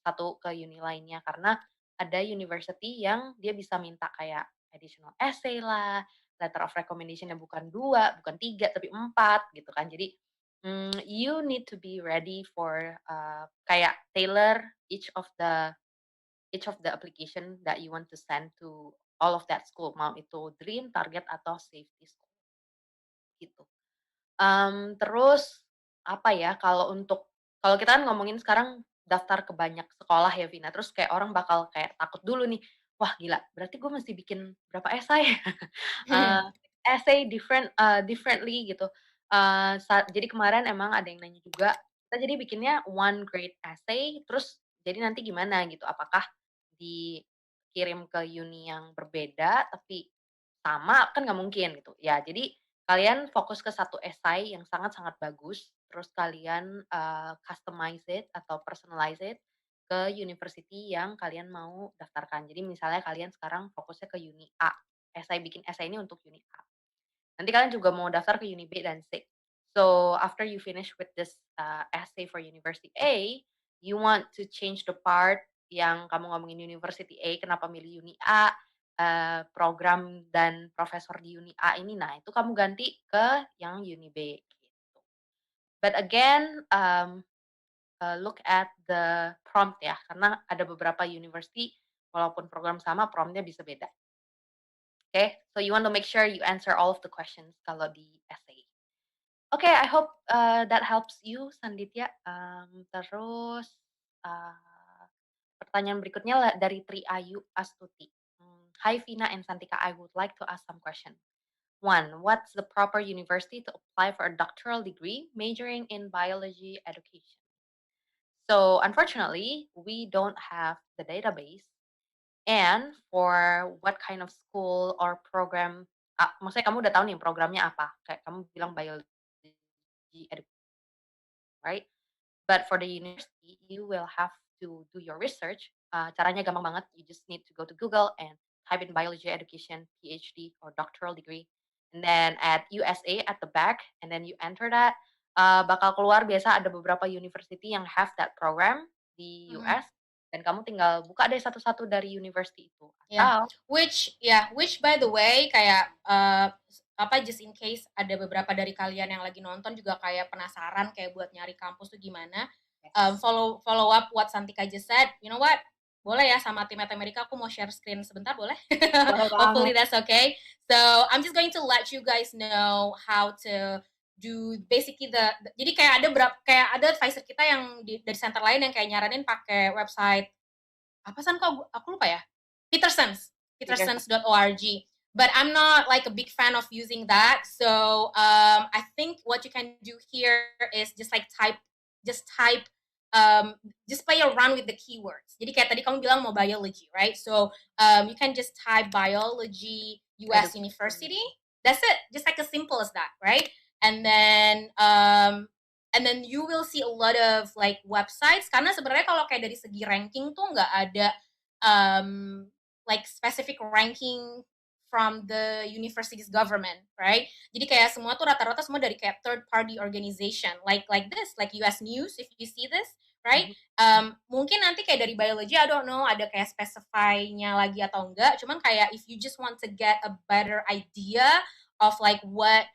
satu ke uni lainnya. Karena ada university yang dia bisa minta kayak additional essay lah, letter of recommendation yang bukan 2, bukan 3, tapi 4 gitu kan. Jadi, you need to be ready for, kayak tailor each of the application that you want to send to all of that school, mau itu dream, target, atau safety school, gitu. Terus apa ya, kalau kita kan ngomongin sekarang daftar ke banyak sekolah ya Vina, terus kayak orang bakal kayak takut dulu nih, wah gila berarti gue mesti bikin berapa esai, essay differently gitu. Jadi kemarin emang ada yang nanya juga, kita jadi bikinnya one grade essay, terus jadi nanti gimana gitu, apakah dikirim ke uni yang berbeda tapi sama, kan nggak mungkin gitu. Ya jadi kalian fokus ke satu esai yang sangat-sangat bagus, terus kalian customize it atau personalize it ke university yang kalian mau daftarkan. Jadi misalnya kalian sekarang fokusnya ke uni A, bikin essay ini untuk uni A. Nanti kalian juga mau daftar ke uni B dan C. So after you finish with this essay for university A, you want to change the part yang kamu ngomongin university A, kenapa milih uni A, program dan profesor di uni A ini, nah itu kamu ganti ke yang uni B gitu. But again, look at the prompt ya, karena ada beberapa university walaupun program sama, promptnya bisa beda. Okay, so you want to make sure you answer all of the questions kalau di essay. Okay, I hope that helps you, Sanditya. Terus pertanyaan berikutnya dari Tri Ayu Astuti. Hi Vina and Santika, I would like to ask some questions. 1. What's the proper university to apply for a doctoral degree majoring in biology education? So unfortunately, we don't have the database. And for what kind of school or program, maksudnya kamu udah tahu nih programnya apa? Kayak kamu bilang biology education, right? But for the university, you will have to do your research. Caranya gampang banget. You just need to go to Google and type in biology education, PhD or doctoral degree. And then at USA at the back, and then you enter that. Bakal keluar biasa ada beberapa university yang have that program di US. Dan kamu tinggal buka deh satu-satu dari university itu. Yeah. Which by the way kayak just in case ada beberapa dari kalian yang lagi nonton juga kayak penasaran kayak buat nyari kampus tuh gimana. Follow up what Santika just said. You know what? Boleh ya sama tim Amerika aku mau share screen sebentar boleh? Hopefully that's okay. So I'm just going to let you guys know how to do basically jadi kayak ada advisor kita yang dari center lain yang kayak nyaranin pakai website apa san kok aku lupa ya Petersons.org. But I'm not like a big fan of using that. So I think what you can do here is just play around with the keywords. Jadi kayak tadi kamu bilang mau biology, right? So you can just type biology US University. That's it. Just like as simple as that, right? And then you will see a lot of like websites. Karena sebenarnya kalau kayak dari segi ranking tuh nggak ada like specific ranking from the university's government, right? Jadi kayak semua tuh rata-rata semua dari kayak third party organization, like this, like US News, if you see this, right? Mungkin nanti kayak dari biology, I don't know, ada kayak specify-nya lagi atau enggak. Cuman kayak if you just want to get a better idea of like what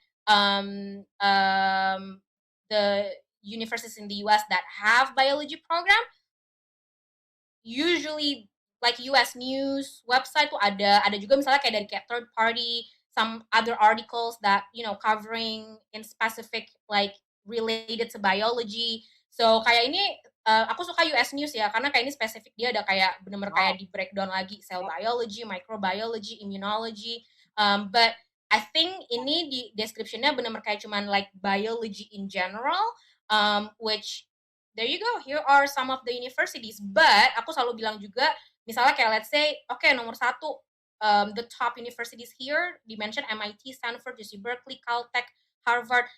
the universities in the US that have biology program, usually like US News website tuh ada juga misalnya kayak dari kayak third party, some other articles that covering in specific like related to biology. So kayak ini aku suka US News ya karena kayak ini spesifik, dia ada kayak benar-benar kayak di breakdown lagi cell biology, microbiology, immunology. But I think ini di description-nya benar-benar kayak cuman like biology in general, which there you go, here are some of the universities. But aku selalu bilang juga, misalnya kayak let's say, okay, nomor 1, the top universities here, dimension MIT, Stanford, UC Berkeley, Caltech, Harvard.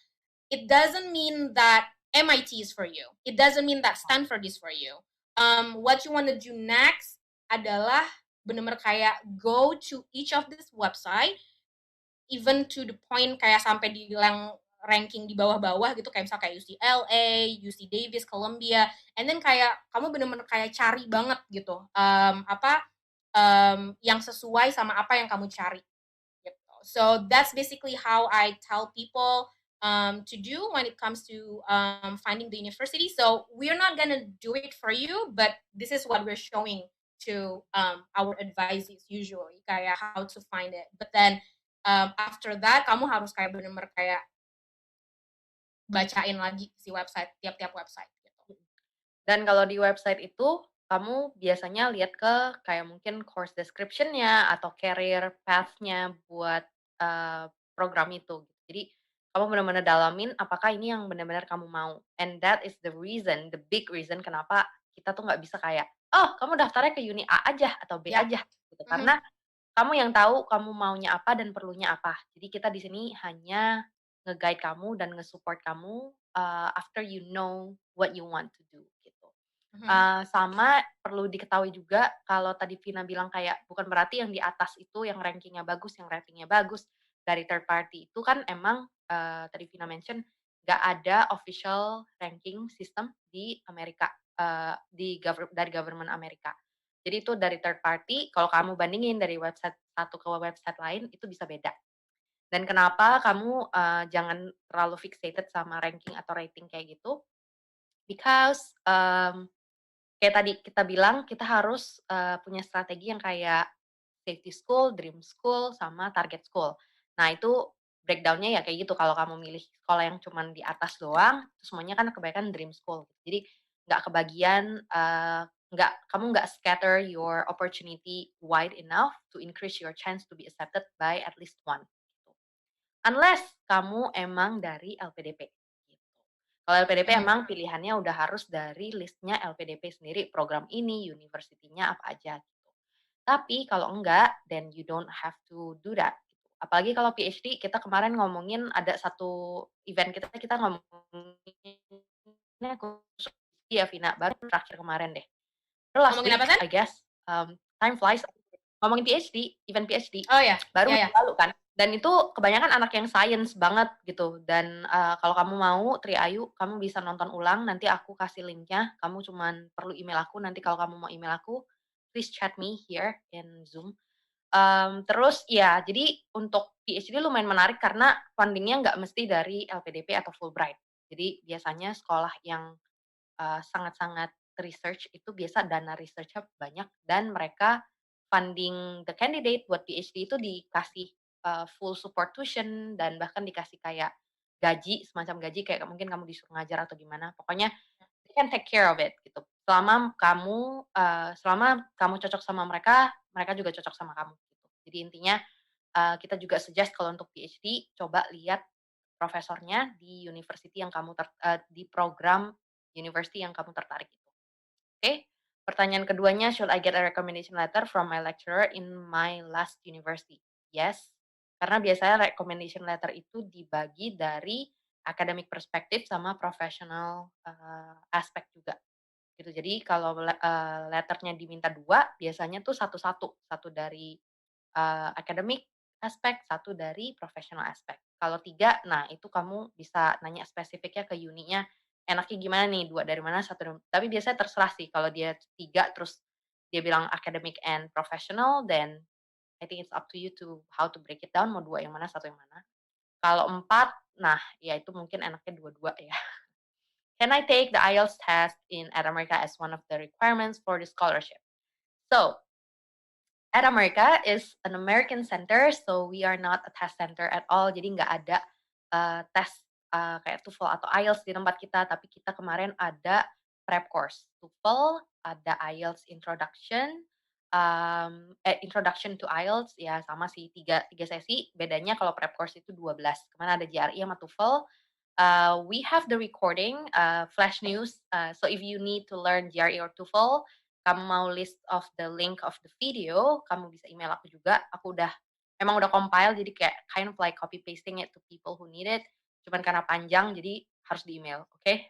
It doesn't mean that MIT is for you. It doesn't mean that Stanford is for you. What you want to do next adalah benar-benar kayak go to each of this website, even to the point kayak sampai dibilang ranking di bawah-bawah gitu, kayak misalnya kayak UCLA, UC Davis, Columbia, and then kayak kamu bener-bener kayak cari banget gitu yang sesuai sama apa yang kamu cari gitu. So that's basically how I tell people to do when it comes to finding the university. So we're not gonna do it for you, but this is what we're showing to our advisees usually, kayak how to find it. But then after that kamu harus kayak bener-bener kayak bacain lagi si website, tiap-tiap website gitu. Dan kalau di website itu kamu biasanya lihat ke kayak mungkin course description-nya atau career path-nya buat program itu. Jadi kamu benar-benar dalamin apakah ini yang benar-benar kamu mau. And that is the reason, the big reason kenapa kita tuh nggak bisa kayak, oh kamu daftarnya ke uni A aja atau B aja gitu. Karena kamu yang tahu kamu maunya apa dan perlunya apa. Jadi kita di sini hanya nge-guide kamu dan nge-support kamu after you know what you want to do gitu. Mhm. Sama perlu diketahui juga kalau tadi Vina bilang kayak bukan berarti yang di atas itu yang rankingnya bagus, yang ratingnya bagus dari third party itu kan emang tadi Vina mention nggak ada official ranking system di Amerika dari government Amerika. Jadi itu dari third party. Kalau kamu bandingin dari website satu ke website lain itu bisa beda. Dan kenapa kamu jangan terlalu fixated sama ranking atau rating kayak gitu? Because kayak tadi kita bilang, kita harus punya strategi yang kayak safety school, dream school, sama target school. Nah, itu breakdown-nya ya kayak gitu, kalau kamu milih sekolah yang cuman di atas doang, itu semuanya kan kebanyakan dream school. Jadi nggak kebagian, kamu nggak scatter your opportunity wide enough to increase your chance to be accepted by at least one, gitu. Unless kamu emang dari LPDP. Gitu. Kalau LPDP Mhm. emang pilihannya udah harus dari listnya LPDP sendiri, program ini, universitinya apa aja gitu. Tapi kalau enggak, then you don't have to do that. Gitu. Apalagi kalau PhD, kita kemarin ngomongin ada satu event kita ngomongin khusus ya Vina, baru terakhir kemarin deh. Last Ngomongin week, apa, San? I guess, time flies. Ngomongin PhD, event PhD, Oh ya, baru ya, minggu lalu kan. Dan itu kebanyakan anak yang science banget gitu. Dan kalau kamu mau, Tri Ayu, kamu bisa nonton ulang. Nanti aku kasih linknya. Kamu cuman perlu email aku. Nanti kalau kamu mau email aku, please chat me here in Zoom. Terus ya, jadi untuk PhD lumayan menarik karena fundingnya nggak mesti dari LPDP atau Fulbright. Jadi biasanya sekolah yang sangat-sangat research itu biasa dana research-nya banyak dan mereka funding the candidate buat PhD itu dikasih full support tuition dan bahkan dikasih kayak gaji, semacam gaji kayak mungkin kamu disuruh ngajar atau gimana. Pokoknya they can take care of it gitu. Selama kamu cocok sama mereka, mereka juga cocok sama kamu gitu. Jadi intinya kita juga suggest kalau untuk PhD coba lihat profesornya di university yang di program university yang kamu tertarik itu. Oke. Pertanyaan keduanya, should I get a recommendation letter from my lecturer in my last university? Yes. Karena biasanya recommendation letter itu dibagi dari academic perspective sama professional aspek juga. Gitu. Jadi kalau letternya diminta dua, biasanya tuh satu-satu. Satu dari academic aspek, satu dari professional aspek. Kalau tiga, nah itu kamu bisa nanya spesifiknya ke uninya, enaknya gimana nih, dua dari mana, satu dari, tapi biasanya terserah sih, kalau dia tiga terus dia bilang academic and professional, then I think it's up to you to how to break it down, mau dua yang mana, satu yang mana. Kalau empat, nah ya itu mungkin enaknya dua-dua ya. Can I take the IELTS test at America as one of the requirements for the scholarship? So, at America is an American center, so we are not a test center at all. Jadi nggak ada tes kayak TOEFL atau IELTS di tempat kita, tapi kita kemarin ada prep course TOEFL, ada IELTS introduction, introduction to IELTS ya sama sih tiga sesi. Bedanya kalau prep course itu 12. Kemana ada GRE sama TOEFL. We have the recording, flash news. So if you need to learn GRE or TOEFL, kamu mau list of the link of the video, kamu bisa email aku juga. Aku emang udah compile, jadi kayak kind of like copy pasting it to people who need it. Cuman karena panjang, jadi harus di email, oke? Okay?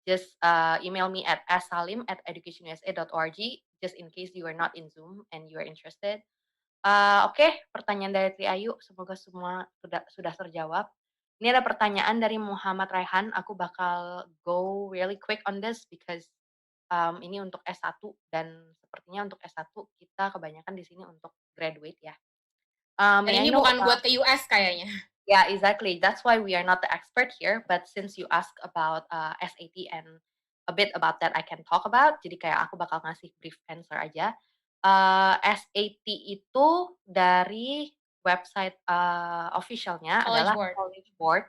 Just email me at salim@educationusa.org, just in case you are not in Zoom and you are interested. Oke, pertanyaan dari Tri Ayu, semoga semua sudah terjawab. Ini ada pertanyaan dari Muhammad Raihan, aku bakal go really quick on this because ini untuk S1 dan sepertinya untuk S1 kita kebanyakan di sini untuk graduate ya. Dan May I ini know bukan buat about ke US kayaknya. Yeah, exactly. That's why we are not the expert here. But since you ask about SAT and a bit about that, I can talk about. Jadi kayak aku bakal ngasih brief answer aja. SAT itu dari website officialnya College adalah Board. College Board.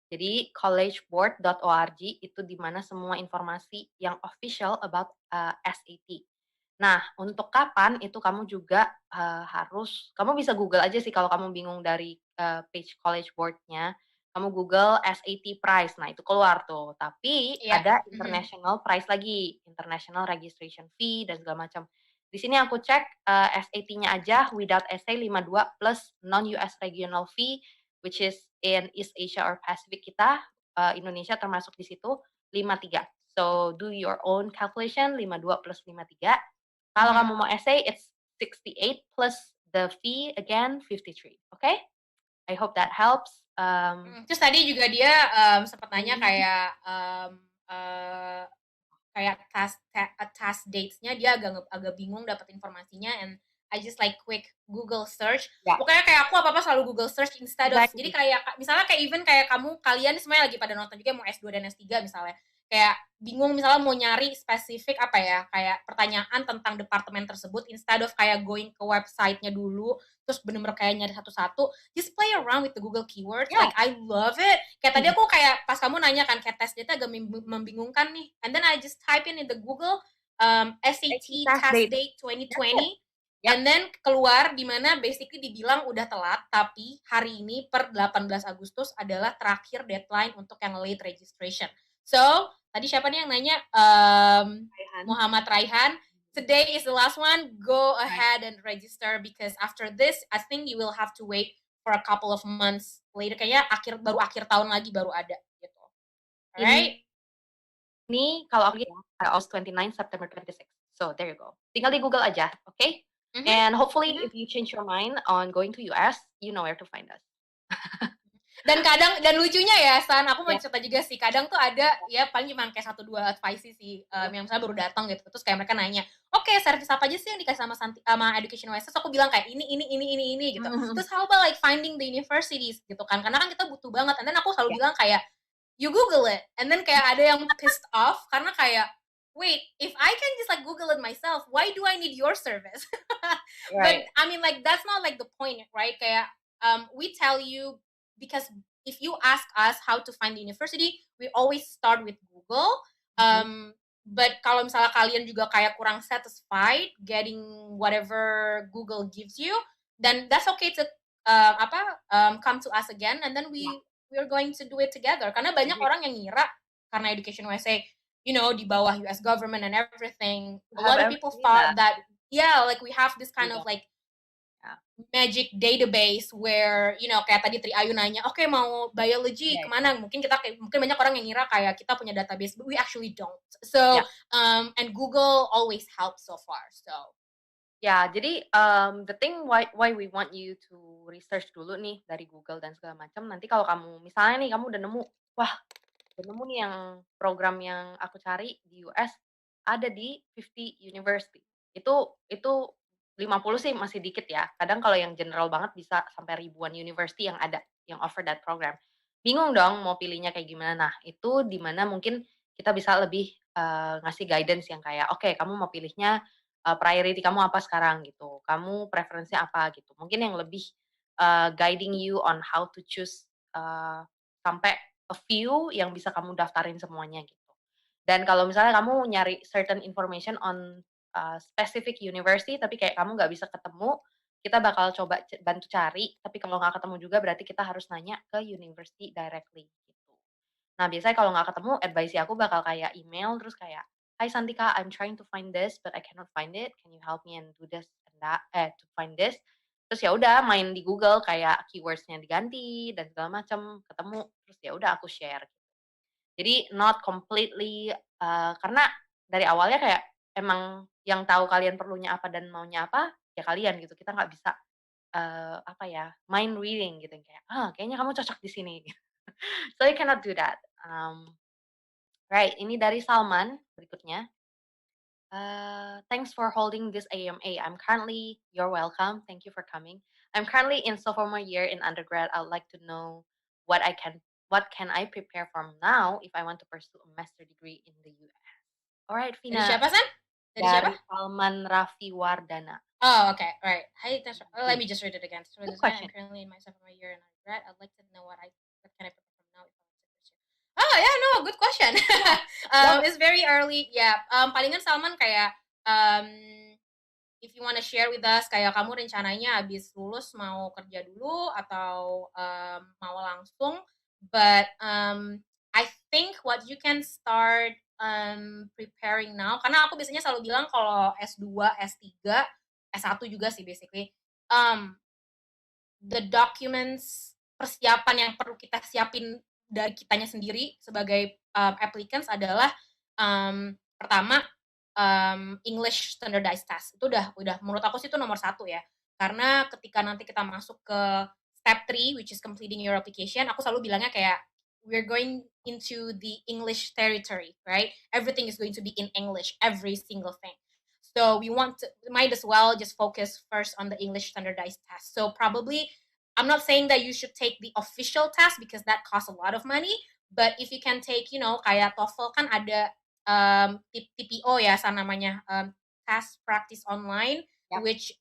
Jadi collegeboard.org itu di mana semua informasi yang official about SAT. Nah, untuk kapan itu kamu juga kamu bisa Google aja sih kalau kamu bingung dari page College Board-nya. Kamu Google SAT price, nah itu keluar tuh. Tapi Iya. ada international price lagi, international registration fee dan segala macam. Di sini aku cek SAT-nya aja without essay 52 plus non-US regional fee, which is in East Asia or Pacific kita Indonesia termasuk di situ 53. So do your own calculation, 52 plus 53. Kalau kamu mau essay, it's 68 plus the fee again 53. Okay? I hope that helps. Terus tadi juga dia sempat nanya kayak kayak task dates-nya dia agak bingung dapat informasinya, and I just like quick Google search. Yeah. Pokoknya kayak aku apa-apa selalu Google search instead of, Exactly. jadi kayak misalnya kayak even kayak kalian semuanya lagi pada nonton juga mau S2 dan S3 misalnya, kayak bingung misalnya mau nyari spesifik apa ya, kayak pertanyaan tentang departemen tersebut, instead of kayak going ke website-nya dulu terus bener-bener kayak nyari satu-satu, just play around with the Google keywords. Yeah. Like I love it. Kayak tadi aku kayak pas kamu nanya kan kayak tes data agak membingungkan nih, and then I just type in the Google SAT test date 2020. Yep. And then keluar di mana basically dibilang udah telat, tapi hari ini per 18 Agustus adalah terakhir deadline untuk yang late registration. So, tadi siapa nih yang nanya? Muhammad Raihan. Today is the last one. Go ahead and register, because after this, I think you will have to wait for a couple of months later. Kayaknya akhir tahun lagi baru ada gitu. Alright? Ini kalau aku August 29, September 26. So there you go. Tinggal di Google aja, okay? And hopefully if you change your mind on going to US, you know where to find us. Dan lucunya ya, San, aku mau cerita juga sih, kadang tuh ada ya paling cuma kayak 1-2 advice sih, yang misalnya baru datang gitu, terus kayak mereka nanya, oke, service apa aja sih yang dikasih sama EducationUSA? Terus aku bilang kayak ini gitu. Terus how about like finding the universities gitu kan, karena kan kita butuh banget. And then aku selalu bilang kayak, you Google it. And then kayak ada yang pissed off karena kayak, wait, if I can just like Google it myself, why do I need your service? But I mean, like, that's not like the point, right? Kayak we tell you, because if you ask us how to find the university, we always start with Google. But kalau misalnya kalian juga kayak kurang satisfied getting whatever Google gives you, then that's okay to come to us again, and then we're going to do it together. Karena banyak orang yang ngira karena EducationUSA, you know, di bawah US government and everything, a lot of people thought that like we have this kind of like magic database where, you know, kayak tadi Tri Ayu nanya, oke, mau biology kemana? Mungkin banyak orang yang ngira kayak kita punya database, but we actually don't. So and Google always helps so far. So jadi the thing why we want you to research dulu nih dari Google dan segala macam. Nanti kalau kamu misalnya nih kamu udah nemu nih yang program yang aku cari di US ada di 50 university. Itu 50 sih masih dikit ya. Kadang kalau yang general banget bisa sampai ribuan university yang ada yang offer that program. Bingung dong mau pilihnya kayak gimana. Nah, itu di mana mungkin kita bisa lebih ngasih guidance yang kayak, oke, kamu mau pilihnya priority kamu apa sekarang gitu. Kamu preferensinya apa gitu. Mungkin yang lebih guiding you on how to choose sampai a few yang bisa kamu daftarin semuanya gitu. Dan kalau misalnya kamu nyari certain information on specific university, tapi kayak kamu nggak bisa ketemu, kita bakal coba bantu cari, tapi kalau nggak ketemu juga berarti kita harus nanya ke university directly gitu. Nah, biasanya kalau nggak ketemu, advice aku bakal kayak email, terus kayak, "Hi Santika, I'm trying to find this, but I cannot find it. Can you help me and do this and that, to find this?" Terus ya udah main di Google kayak keywords-nya diganti dan segala macam, ketemu, terus ya udah aku share gitu. Jadi not completely karena dari awalnya kayak emang yang tahu kalian perlunya apa dan maunya apa, ya kalian gitu. Kita nggak bisa mind reading gitu kayak, kayaknya kamu cocok di sini. So you cannot do that. Right, ini dari Salman berikutnya. Thanks for holding this AMA. You're welcome. Thank you for coming. I'm currently in sophomore year in undergrad. I'd like to know what can I prepare from now if I want to pursue a master degree in the US. Alright, Vina. Dari siapa, San? Dari Salman Raffi Wardana. Oh, okay. All right. Hi, let me just read it again. So I'm currently in my sophomore year in undergrad. I'd like to know what can I prepare from now if I want to pursue. Oh, yeah, no, good question. It's very early. Yeah. Palingan Salman kayak if you want to share with us, kayak kamu rencananya habis lulus mau kerja dulu atau mau langsung. But I think what you can start preparing now, karena aku biasanya selalu bilang kalau S2, S3, S1 juga sih basically, the documents, persiapan yang perlu kita siapin dari kitanya sendiri sebagai applicants adalah pertama English standardized test. Itu udah menurut aku sih itu nomor 1 ya. Karena ketika nanti kita masuk ke step 3 which is completing your application, aku selalu bilangnya kayak we're going into the English territory, right? Everything is going to be in English, every single thing. So we might as well just focus first on the English standardized test. So probably, I'm not saying that you should take the official test because that costs a lot of money, but if you can take, kayak TOEFL kan ada TPO ya, namanya test practice online, Yep. which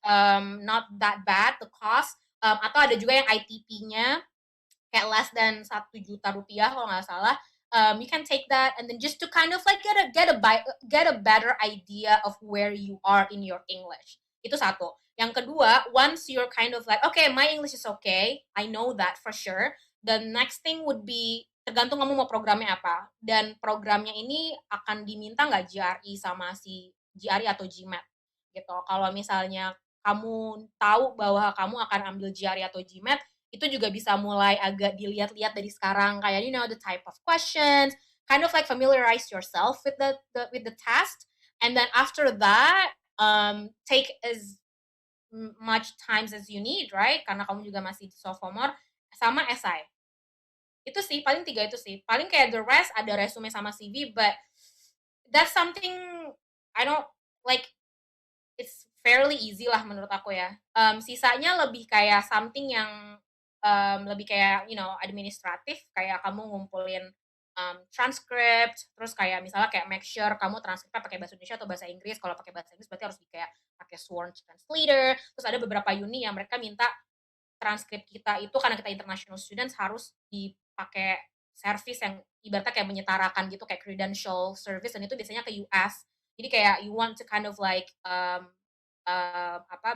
not that bad the cost, atau ada juga yang ITP-nya kayak less than 1 juta rupiah kalau nggak salah. You can take that and then just to kind of like get a better idea of where you are in your English. Itu satu. Yang kedua, once you're kind of like, okay, my English is okay, I know that for sure. The next thing would be tergantung kamu mau programnya apa. Dan programnya ini akan diminta nggak GRE sama si GRE atau GMAT gitu. Kalau misalnya kamu tahu bahwa kamu akan ambil GRE atau GMAT, itu juga bisa mulai agak dilihat-lihat dari sekarang kayak the type of questions, kind of like familiarize yourself with the test, and then after that take as much times as you need, right? Karena kamu juga masih sophomore, sama essay. Itu sih paling 3 itu sih. Paling kayak the rest ada resume sama CV, but that's something I don't like. It's fairly easy lah menurut aku ya. Sisanya lebih kayak something yang lebih kayak administratif, kayak kamu ngumpulin transcript, terus kayak misalnya kayak make sure kamu transkripnya pakai bahasa Indonesia atau bahasa Inggris. Kalau pakai bahasa Inggris berarti harus kayak pakai sworn translator. Terus ada beberapa uni yang mereka minta transkrip kita itu karena kita international students harus dipakai service yang ibaratnya kayak menyetarakan gitu, kayak credential service, dan itu biasanya ke US. Jadi kayak you want to kind of like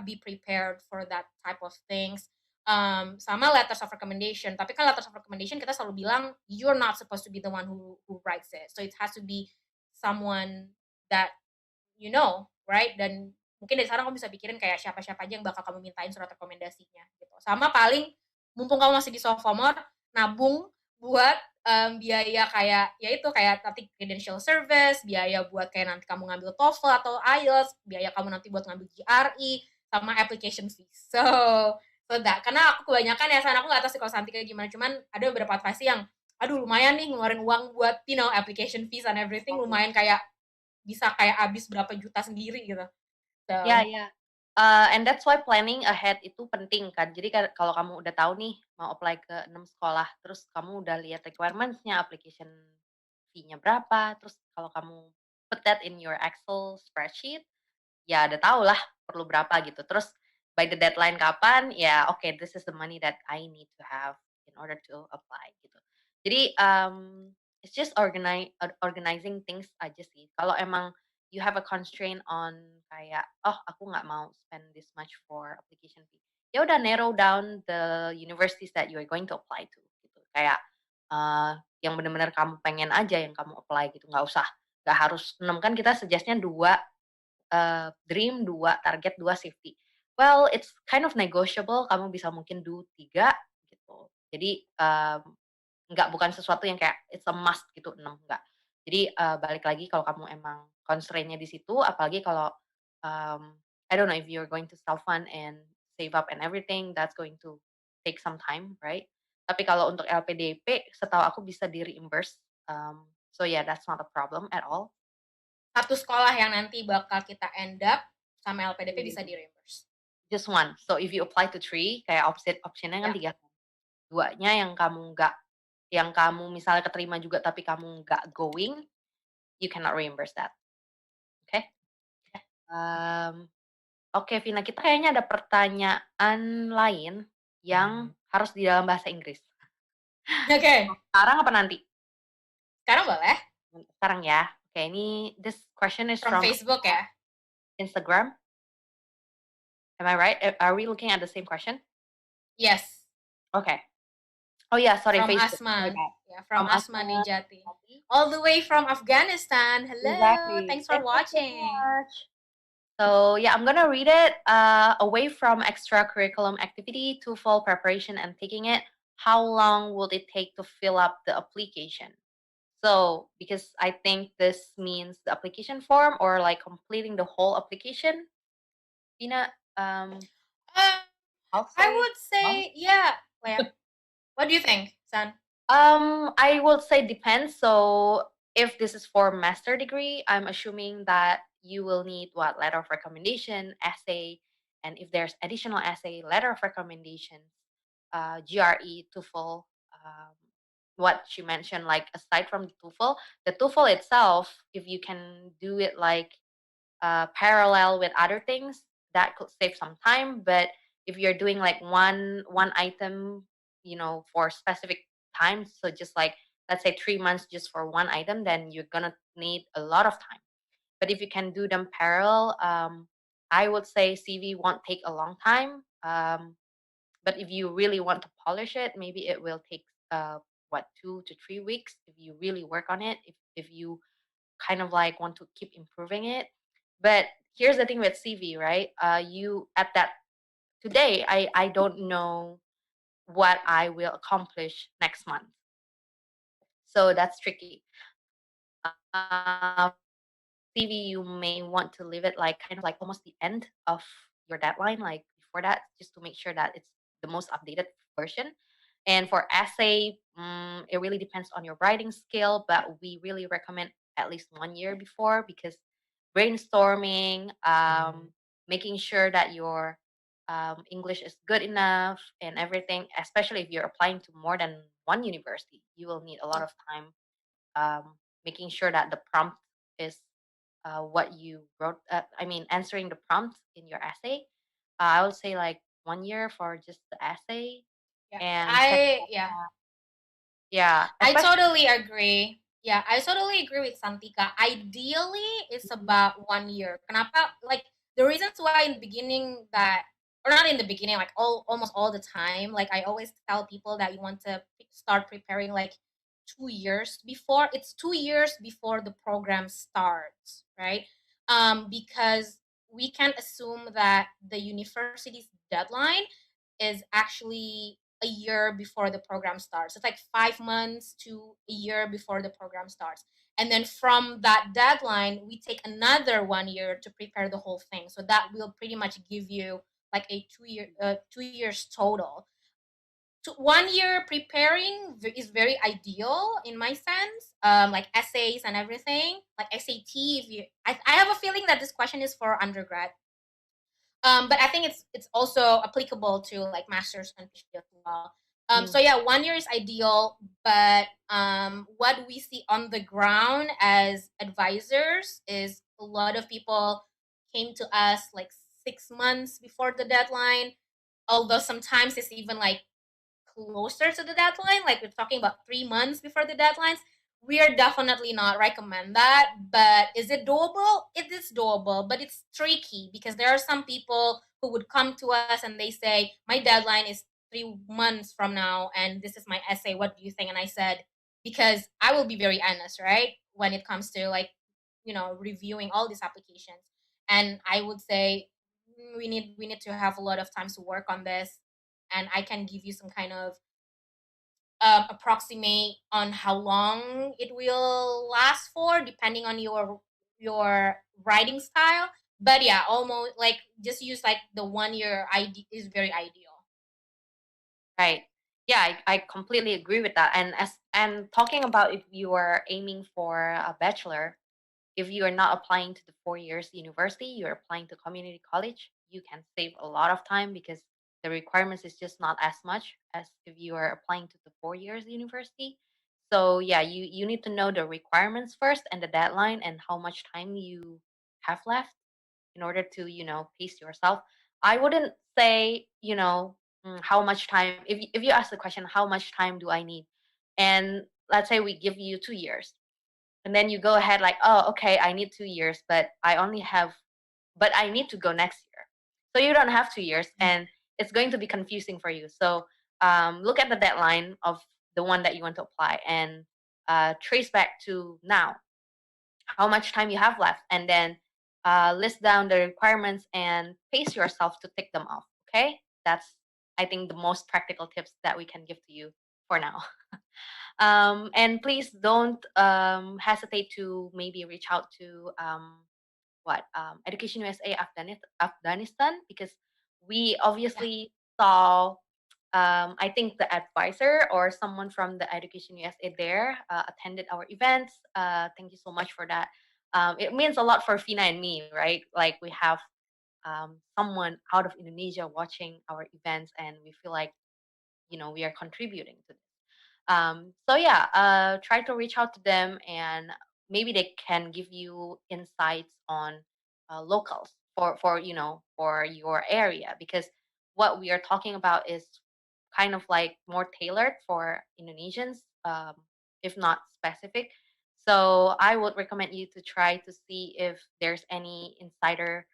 be prepared for that type of things. Sama letters of recommendation. Tapi kan letters of recommendation kita selalu bilang you're not supposed to be the one who writes it. So it has to be someone that right? Dan mungkin dari sekarang kamu bisa pikirin kayak siapa-siapa aja yang bakal kamu mintain surat rekomendasinya gitu. Sama paling mumpung kamu masih di sophomore, nabung buat biaya kayak kayak nanti credential service, biaya buat kayak nanti kamu ngambil TOEFL atau IELTS, biaya kamu nanti buat ngambil GRE, sama application fees. So that, karena aku kebanyakan ya, aku nggak tahu sih kalau Santi kayak gimana, cuman ada beberapa advice yang aduh lumayan nih ngeluarin uang buat application fees and everything, lumayan kayak bisa kayak habis berapa juta sendiri gitu. So. Ya. And that's why planning ahead itu penting kan. Jadi kalau kamu udah tahu nih mau apply ke 6 sekolah, terus kamu udah lihat requirements-nya, application fee-nya berapa, terus kalau kamu put that in your Excel spreadsheet, ya udah tahu lah perlu berapa gitu. Terus by the deadline kapan, ya okay, this is the money that I need to have in order to apply gitu. Jadi it's just organizing things aja sih. Kalau emang you have a constraint on kayak, oh aku nggak mau spend this much for application fee, ya udah narrow down the universities that you are going to apply to gitu. Kayak yang benar-benar kamu pengen aja yang kamu apply gitu, nggak harus 6 kan, kita suggest-nya 2 dream, 2 target, 2 safety. Well, it's kind of negotiable, kamu bisa mungkin do 3 gitu. Jadi bukan sesuatu yang kayak it's a must gitu, 6 enggak. Jadi balik lagi kalau kamu emang constraint-nya di situ, apalagi kalau I don't know if you're going to self-fund and save up and everything, that's going to take some time, right? Tapi kalau untuk LPDP, setahu aku bisa di-reimburse. So yeah, that's not a problem at all. Satu sekolah yang nanti bakal kita end up sama LPDP bisa di-reimburse. Just one. So if you apply to 3, kayak optionnya kan 3. 2-nya yang kamu misalnya keterima juga tapi kamu nggak going, you cannot reimburse that. Okay? Oke, Vina, kita kayaknya ada pertanyaan lain yang harus di dalam bahasa Inggris. Oke. Sekarang apa nanti? Sekarang boleh. Sekarang ya. Oke, this question is from Facebook ya? Instagram. Am I right? Are we looking at the same question? Yes. Okay. Oh yeah, sorry, from Facebook. Asman. Yeah, from Asman Nijati. All the way from Afghanistan. Hello. Exactly. Thanks for watching. So yeah, I'm gonna read it. Away from extracurriculum activity to fall preparation and taking it, how long will it take to fill up the application? So, because I think this means the application form or like completing the whole application. Ina, Uh, I'll I say would say, yeah. Leah, what do you think, San? I will say depends. So if this is for master degree, I'm assuming that you will need what letter of recommendation, essay, and if there's additional essay, letter of recommendations, GRE, TOEFL. What she mentioned, like aside from the TOEFL itself, if you can do it like parallel with other things, that could save some time. But if you're doing like one item, for specific times, so just like let's say 3 months just for one item, then you're gonna need a lot of time. But if you can do them parallel, I would say CV won't take a long time. But if you really want to polish it, maybe it will take 2 to 3 weeks if you really work on it. If you kind of like want to keep improving it. But here's the thing with CV, right? You at that today, I don't know what I will accomplish next month, so that's tricky. CV, you may want to leave it like kind of like almost the end of your deadline, like before that, just to make sure that it's the most updated version. And for essay, it really depends on your writing skill, but we really recommend at least 1 year before, because brainstorming, making sure that your English is good enough and everything, especially if you're applying to more than one university, you will need a lot of time making sure that the prompt is what you wrote. Answering the prompt in your essay. I would say like 1 year for just the essay, Yeah, and check. Yeah, I especially. totally agree. Yeah, I totally agree with Santika. Ideally, it's about 1 year. Kenapa? Like the reasons why in the beginning that, or not in the beginning, like almost all the time, like I always tell people that you want to start preparing like 2 years before. It's 2 years before the program starts, right? Because we can assume that the university's deadline is actually a year before the program starts. It's like 5 months to a year before the program starts. And then from that deadline, we take another 1 year to prepare the whole thing. So that will pretty much give you like a 2 years total. 1 year preparing is very ideal in my sense, like essays and everything, like SAT. If you, I have a feeling that this question is for undergrad, but I think it's also applicable to like masters and PhD as well. So yeah, 1 year is ideal, but what we see on the ground as advisors is a lot of people came to us like 6 months before the deadline. Although sometimes it's even like closer to the deadline, like we're talking about 3 months before the deadlines, we are definitely not recommend that. But is it doable? It is doable, but it's tricky because there are some people who would come to us and they say, my deadline is 3 months from now and this is my essay. What do you think? And I said, because I will be very honest, right? When it comes to like, reviewing all these applications. And I would say we need to have a lot of time to work on this, and I can give you some kind of approximate on how long it will last for, depending on your writing style. But yeah, almost like just use like the 1 year ID is very ideal. Right. Yeah, I completely agree with that. And talking about if you are aiming for a bachelor, if you are not applying to the 4 years university, you're applying to community college, you can save a lot of time because the requirements is just not as much as if you are applying to the 4 years university. So yeah, you need to know the requirements first and the deadline and how much time you have left in order to, pace yourself. I wouldn't say, how much time, if you ask the question, how much time do I need? And let's say we give you 2 years, and then you go ahead like, oh, okay, I need 2 years, but I need to go next year. So you don't have 2 years, and it's going to be confusing for you. So look at the deadline of the one that you want to apply and trace back to now how much time you have left, and then list down the requirements and pace yourself to tick them off. Okay, that's I think the most practical tips that we can give to you for now. And please don't hesitate to maybe reach out to Education USA Afghanistan, because we obviously saw I think the advisor or someone from the Education USA there attended our events. Thank you so much for that. It means a lot for Fina and me, right? Like we have someone out of Indonesia watching our events, and we feel like we are contributing to this. So yeah, try to reach out to them, and maybe they can give you insights on locals for your area, because what we are talking about is kind of like more tailored for Indonesians, if not specific. So I would recommend you to try to see if there's any insider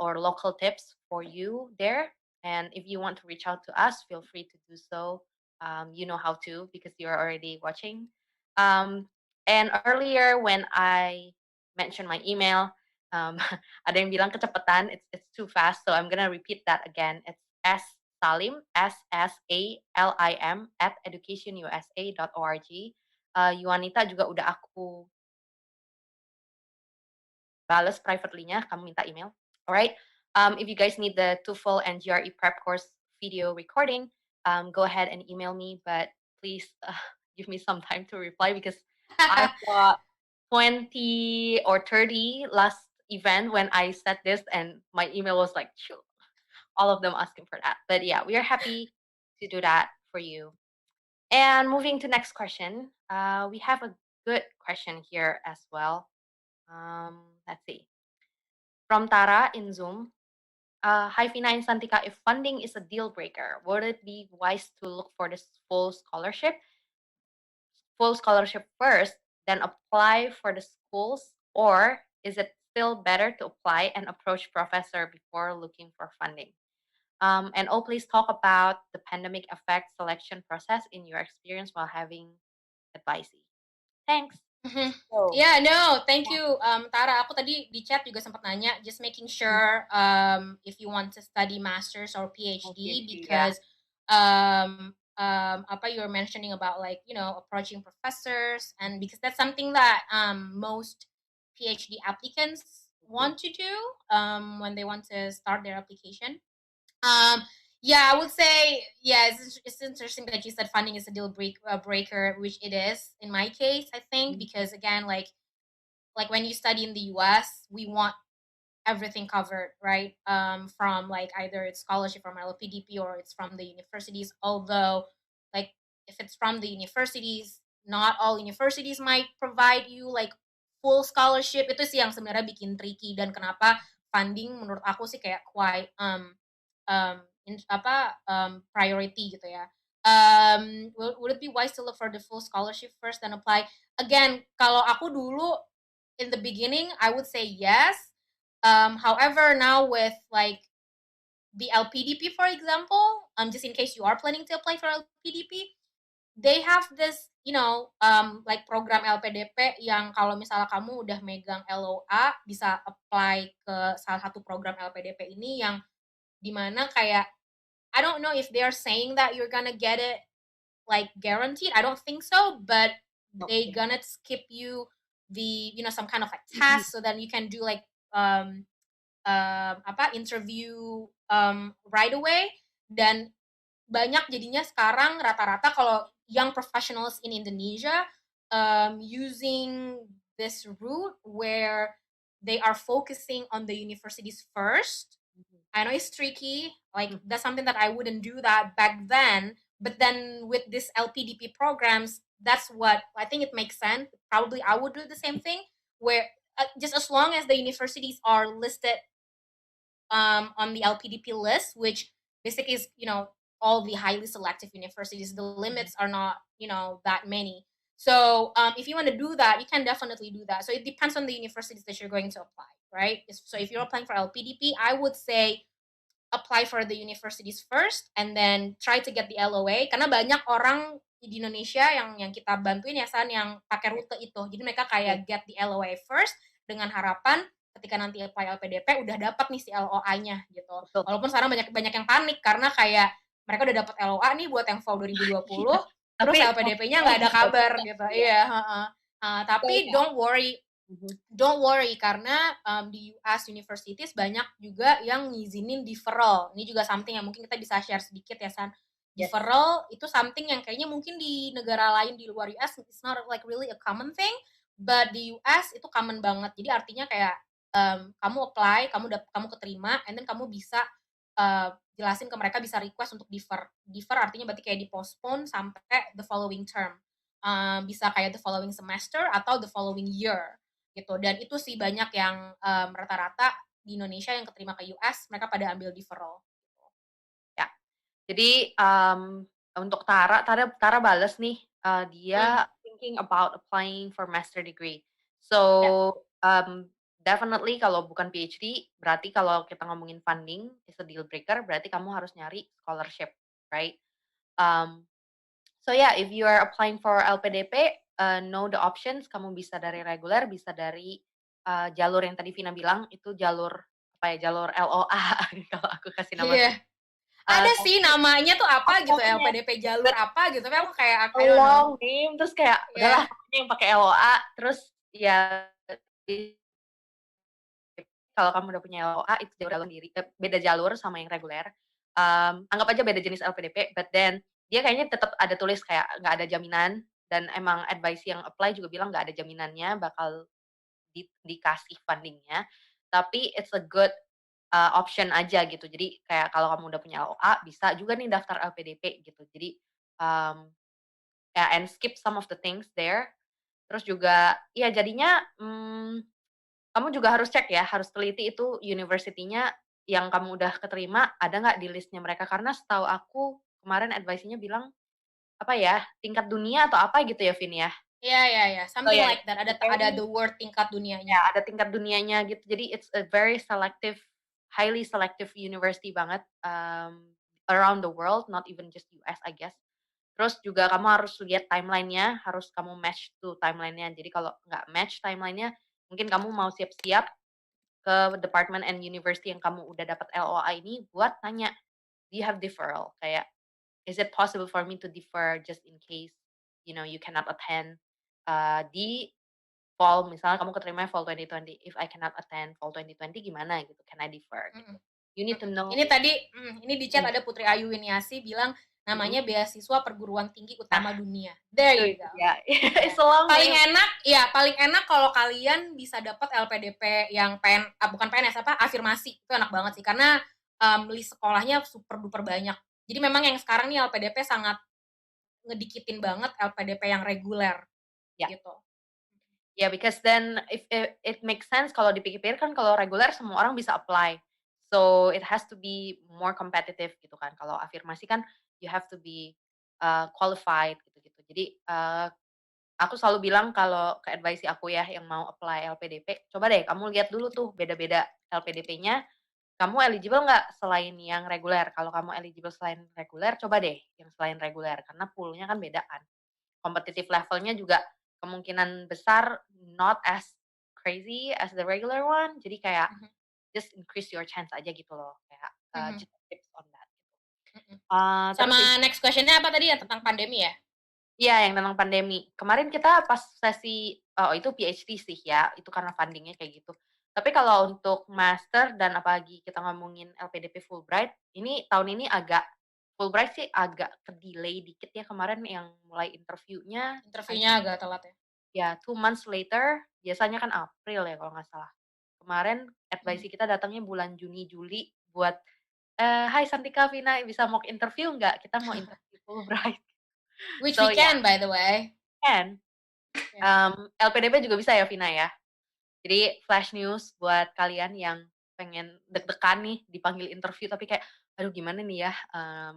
or local tips for you there. And if you want to reach out to us, feel free to do so. You know how to, because you're already watching. And earlier when I mentioned my email, ada yang bilang kecepatan, it's too fast, so I'm gonna repeat that again. It's ssalim, SSALIM @educationusa.org. Yuanita juga udah aku balas privately-nya, kamu minta email. Alright. If you guys need the TOEFL and GRE prep course video recording, go ahead and email me, but please give me some time to reply, because I've got 20 or 30 last event when I said this, and my email was like, shoot, all of them asking for that. But yeah, we are happy to do that for you. And moving to next question, we have a good question here as well. Let's see. From Tara in Zoom. Hi, Fina and Santika. If funding is a deal breaker, would it be wise to look for this full scholarship first, then apply for the schools? Or is it still better to apply and approach professor before looking for funding? And please talk about the pandemic effect selection process in your experience while having advisee. Thanks. So, Yeah, no, thank you, Tara. Aku tadi di chat juga sempat nanya, just making sure if you want to study masters or PhD, because you're mentioning about like approaching professors, and because that's something that most PhD applicants want to do when they want to start their application. Yeah, I would say, yeah, it's interesting that you said funding is a deal breaker, which it is in my case, I think, because again, like when you study in the US, we want everything covered, right? From like either it's scholarship from LPDP or it's from the universities. Although, like if it's from the universities, not all universities might provide you like full scholarship. Itu sih yang sebenarnya bikin tricky, dan kenapa funding menurut aku sih kayak quite priority gitu ya. Would it be wise to look for the full scholarship first and apply? Again, kalau aku dulu in the beginning, I would say yes. However, now with like the LPDP, for example, just in case you are planning to apply for LPDP, they have this, like program LPDP yang kalau misalnya kamu udah megang LOA, bisa apply ke salah satu program LPDP ini yang dimana kayak, I don't know if they're saying that you're gonna get it like guaranteed. I don't think so, but they gonna skip you the some kind of like test, so that you can do like interview right away. Dan banyak jadinya sekarang rata-rata kalau young professionals in Indonesia using this route where they are focusing on the universities first. I know it's tricky, like that's something that I wouldn't do that back then, but then with this LPDP programs, that's what I think it makes sense. Probably I would do the same thing, where just as long as the universities are listed on the LPDP list, which basically is all the highly selective universities. The limits are not that many. So if you want to do that, you can definitely do that. So it depends on the universities that you're going to apply, right? So if you're applying for LPDP, I would say apply for the universities first and then try to get the LOA, karena banyak orang di Indonesia yang kita bantuin ya San, yang pakai rute itu. Jadi mereka kayak get the LOA first dengan harapan ketika nanti apply LPDP udah dapat nih si LOA-nya gitu. Walaupun sekarang banyak yang panik karena kayak mereka udah dapat LOA nih buat yang fall 2020, terus Tapi LPDP-nya nggak ada kabar gitu. iya. Iya, tapi don't worry karena di US universities banyak juga yang ngizinin deferral. Ini juga something yang mungkin kita bisa share sedikit ya, San. Yes. Deferral itu something yang kayaknya mungkin di negara lain di luar US it's not like really a common thing, but di US itu common banget. Jadi artinya kayak kamu apply, kamu keterima, and then kamu bisa jelasin ke mereka, bisa request untuk defer. Defer artinya berarti kayak di-postpone sampai the following term. Bisa kayak the following semester atau the following year gitu. Dan itu sih banyak yang rata-rata di Indonesia yang keterima ke US mereka pada ambil deferral. Ya, jadi untuk Tara bales nih, dia thinking about applying for master degree. So definitely kalau bukan PhD, berarti kalau kita ngomongin funding is a deal breaker, berarti kamu harus nyari scholarship, right? So yeah, if you are applying for LPDP, know the options. Kamu bisa dari reguler, bisa dari jalur yang tadi Vina bilang itu jalur apa ya? Jalur LOA kalau aku kasih nama. Iya. Ada sih namanya tuh apa gitu, Pokoknya. LPDP jalur apa gitu, tapi aku kayak I don't long know. name, terus kayak Yeah. udahlah pokoknya yang pakai LOA, terus ya kalau kamu udah punya LOA itu jalur sendiri, beda jalur sama yang reguler. Anggap aja beda jenis LPDP, but then dia kayaknya tetap ada tulis kayak nggak ada jaminan, dan emang advice yang apply juga bilang nggak ada jaminannya bakal dikasih fundingnya, tapi it's a good option aja gitu. Jadi kayak kalau kamu udah punya LOA bisa juga nih daftar LPDP gitu. Jadi ya and skip some of the things there. Terus juga ya jadinya kamu juga harus cek ya, harus teliti itu university-nya yang kamu udah keterima ada nggak di listnya mereka, karena setahu aku kemarin advice-nya bilang apa ya, tingkat dunia atau apa gitu ya, Vin ya? Iya. Something like that. Ada the word tingkat dunianya. Ya, ada tingkat dunianya gitu. Jadi it's a very selective, highly selective university banget around the world, not even just US, I guess. Terus juga kamu harus lihat timeline-nya, harus kamu match tuh timeline-nya. Jadi kalau nggak match timeline-nya, mungkin kamu mau siap-siap ke department and university yang kamu udah dapat LOA ini buat tanya, do you have deferral? Kayak, is it possible for me to defer just in case, you cannot attend di fall, misalnya kamu keterima fall 2020, if I cannot attend fall 2020 gimana gitu, can I defer gitu. You need to know. Ini tadi, ini di chat ada Putri Ayu Winiasi bilang namanya beasiswa perguruan tinggi utama dunia. There you go. Ya, Yeah. Paling enak kalau kalian bisa dapat LPDP yang bukan PNS afirmasi, itu enak banget sih karena list sekolahnya super duper banyak. Jadi memang yang sekarang nih LPDP sangat ngedikitin banget LPDP yang reguler gitu. Ya, because then if it makes sense kalau dipikir-pikir kan kalau reguler semua orang bisa apply. So it has to be more competitive gitu kan. Kalau afirmasi kan you have to be qualified gitu-gitu. Jadi aku selalu bilang kalau ke advice aku ya yang mau apply LPDP, coba deh kamu lihat dulu tuh beda-beda LPDP-nya. Kamu eligible nggak selain yang reguler? Kalau kamu eligible selain reguler, coba deh yang selain reguler karena poolnya kan beda kan. Competitive levelnya juga kemungkinan besar not as crazy as the regular one. Jadi kayak just increase your chance aja gitu loh. Kayak just tips on that. Sama next question-nya apa tadi ya tentang pandemi ya? Iya, yang tentang pandemi. Kemarin kita pas sesi itu PhD sih ya, itu karena fundingnya kayak gitu. Tapi kalau untuk master dan apalagi kita ngomongin LPDP Fulbright, ini tahun ini agak Fulbright sih agak ke-delay dikit ya kemarin yang mulai interviewnya. Interviewnya agak telat ya? Ya, 2 months later, biasanya kan April ya kalau nggak salah. Kemarin advice kita datangnya bulan Juni, Juli buat, "Hai Santika, Vina, bisa mock interview nggak? Kita mau interview Fulbright." Which we can, by the way. Can. LPDP juga bisa ya, Vina ya? Jadi flash news buat kalian yang pengen deg-degan nih dipanggil interview tapi kayak aduh gimana nih ya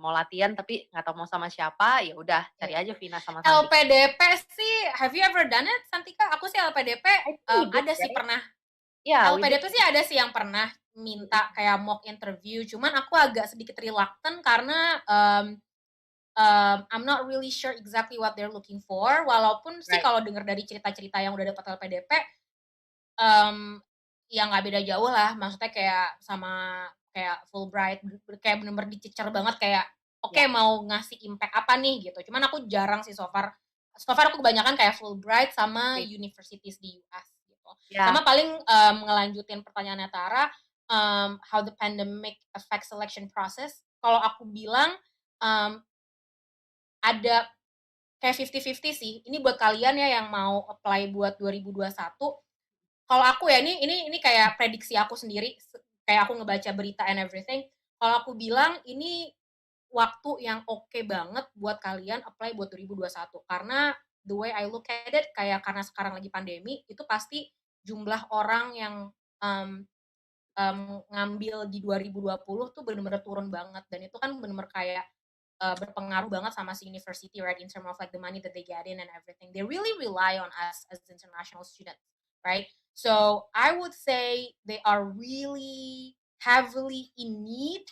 mau latihan tapi nggak tahu mau sama siapa, ya udah cari aja Vina sama Santika. LPDP sih, have you ever done it, Santika? Aku sih LPDP ada sih pernah. LPDP sih ada sih yang pernah minta kayak mock interview, cuman aku agak sedikit reluctant karena I'm not really sure exactly what they're looking for. Walaupun sih kalau dengar dari cerita-cerita yang udah dapat LPDP, ya nggak beda jauh lah. Maksudnya kayak sama kayak Fulbright, kayak bener-bener dicecer banget kayak oke, mau ngasih impact apa nih gitu. Cuman aku jarang sih so far aku kebanyakan kayak Fulbright sama universities di US gitu. Sama paling ngelanjutin pertanyaannya Tara, how the pandemic affects selection process. Kalau aku bilang ada kayak 50-50 sih. Ini buat kalian ya yang mau apply buat 2021. Kalau aku ya ini kayak prediksi aku sendiri, kayak aku ngebaca berita and everything. Kalau aku bilang ini waktu yang oke banget buat kalian apply buat 2021 karena the way I look at it kayak karena sekarang lagi pandemi itu pasti jumlah orang yang um, ngambil di 2020 tuh bener-bener turun banget dan itu kan bener-bener kayak berpengaruh banget sama si university, right, in terms of like the money that they get in and everything. They really rely on us as international students, right? So I would say they are really heavily in need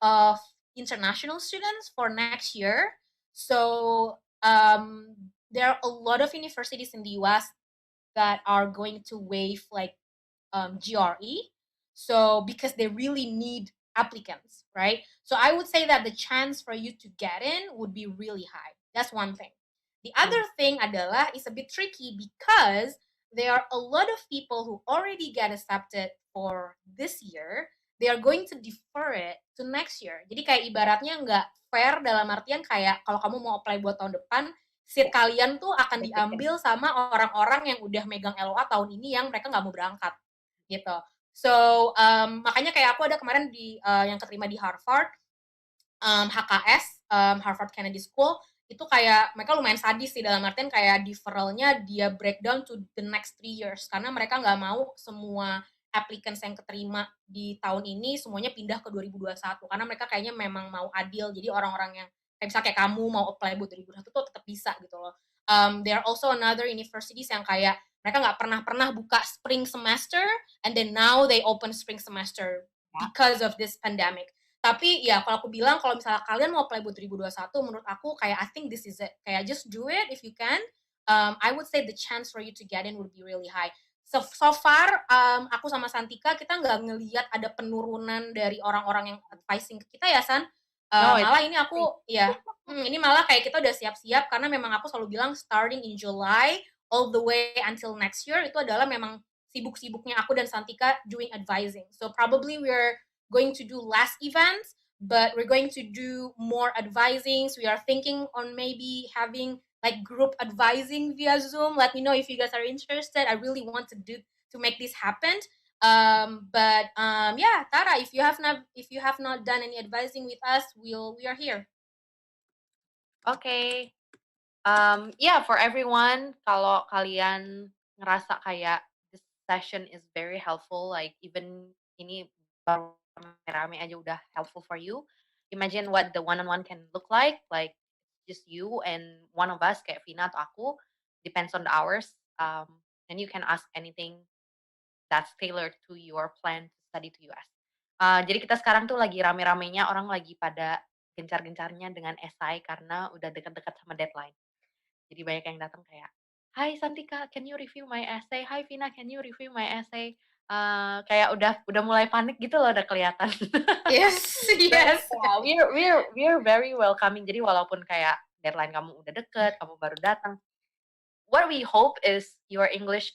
of international students for next year. So there are a lot of universities in the US that are going to waive like GRE. So because they really need applicants, right? So I would say that the chance for you to get in would be really high. That's one thing. The other thing adalah is a bit tricky because there are a lot of people who already get accepted for this year. They are going to defer it to next year. Jadi kayak ibaratnya nggak fair dalam artian kayak kalau kamu mau apply buat tahun depan, seat kalian tuh akan diambil sama orang-orang yang udah megang LOA tahun ini yang mereka nggak mau berangkat gitu. So makanya kayak aku ada kemarin di yang keterima di Harvard, HKS, Harvard Kennedy School, itu kayak mereka lumayan sadis sih dalam artian kayak deferralnya dia breakdown to the next 3 years karena mereka nggak mau semua applicants yang keterima di tahun ini semuanya pindah ke 2021 karena mereka kayaknya memang mau adil jadi orang-orang yang kayak misalnya kayak kamu mau apply buat 2021 tuh tetap bisa gitu loh. There are also another universities yang kayak mereka nggak pernah buka spring semester and then now they open spring semester because of this pandemic. Tapi ya kalau aku bilang kalau misalnya kalian mau apply buat 2021 menurut aku kayak I think this is it. Kayak just do it if you can. I would say the chance for you to get in would be really high. So far aku sama Santika kita nggak ngelihat ada penurunan dari orang-orang yang advising ke kita ya San. Malah ini aku ya ini malah kayak kita udah siap-siap karena memang aku selalu bilang starting in July all the way until next year itu adalah memang sibuk-sibuknya aku dan Santika doing advising. So probably we're going to do less events, but we're going to do more advising. So we are thinking on maybe having like group advising via Zoom. Let me know if you guys are interested. I really want to make this happen. Yeah, Tara, if you have not done any advising with us, we are here. Okay. Yeah, for everyone, kalau kalian ngerasa kayak this session is very helpful, like even ini baru rame-rame aja udah helpful for you. Imagine what the one-on-one can look like just you and one of us kayak Vina atau aku, depends on the hours. And you can ask anything that's tailored to your plan to study to US. Jadi kita sekarang tuh lagi rame-ramenya orang lagi pada gencar-gencarnya dengan esai karena udah dekat-dekat sama deadline. Jadi banyak yang datang kayak, "Hai Santika, can you review my essay? Hai Vina, can you review my essay?" Kayak udah mulai panik gitu loh, udah kelihatan. Yes, yes. We're very welcoming. Jadi walaupun kayak deadline kamu udah deket, kamu baru datang, what we hope is your English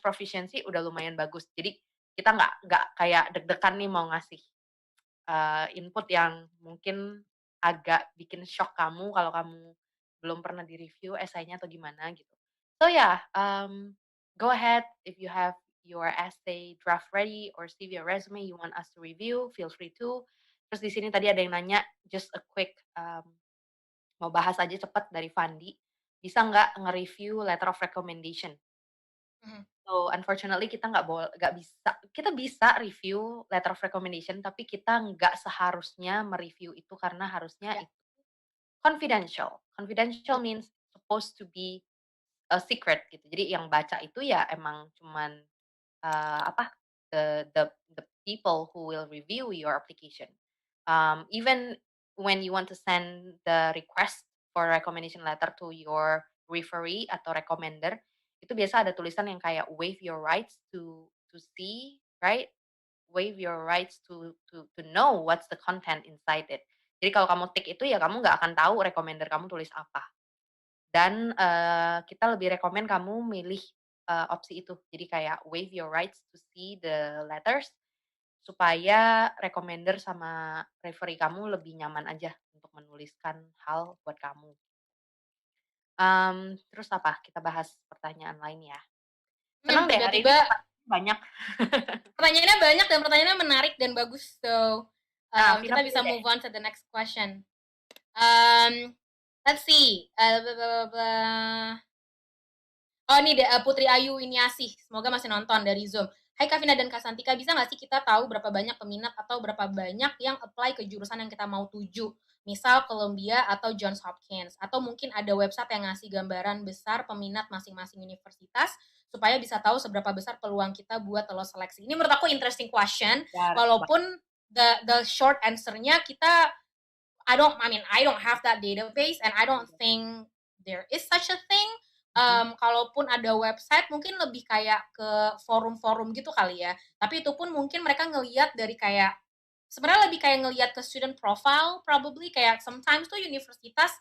proficiency udah lumayan bagus. Jadi kita nggak kayak deg-degan nih mau ngasih input yang mungkin agak bikin shock kamu kalau kamu belum pernah di-review esainya atau gimana gitu. So yeah, go ahead if you have your essay draft ready or CV or resume you want us to review, feel free to. Terus di sini tadi ada yang nanya just a quick mau bahas aja cepat dari Fandi. Bisa nggak nge-review letter of recommendation? So unfortunately kita kita bisa review letter of recommendation tapi kita nggak seharusnya mereview itu karena harusnya itu confidential. Confidential means supposed to be a secret gitu. Jadi yang baca itu ya emang cuman apa the people who will review your application. Even when you want to send the request for recommendation letter to your referee atau recommender, itu biasa ada tulisan yang kayak waive your rights to see, right? waive your rights to know what's the content inside it. Jadi kalau kamu tick itu ya kamu nggak akan tahu recommender kamu tulis apa. Dan kita lebih rekomen kamu milih opsi itu. Jadi kayak waive your rights to see the letters supaya recommender sama referee kamu lebih nyaman aja untuk menuliskan hal buat kamu. Terus apa? Kita bahas pertanyaan lain ya. Senang deh hari ini Tiba-tiba banyak. pertanyaannya banyak dan pertanyaannya menarik dan bagus. So kita bisa move on to the next question. Let's see. Oh ini Putri Ayu Iniasih, semoga masih nonton dari Zoom. Hai Kavina dan Kak Santika, bisa nggak sih kita tahu berapa banyak peminat atau berapa banyak yang apply ke jurusan yang kita mau tuju? Misal Columbia atau Johns Hopkins. Atau mungkin ada website yang ngasih gambaran besar peminat masing-masing universitas supaya bisa tahu seberapa besar peluang kita buat lolos seleksi. Ini menurut aku interesting question. Walaupun the short answer-nya kita I don't have that database and I don't think there is such a thing. Kalaupun ada website mungkin lebih kayak ke forum-forum gitu kali ya. Tapi itu pun mungkin mereka ngelihat dari kayak sebenarnya lebih kayak ngelihat ke student profile probably kayak sometimes tuh universitas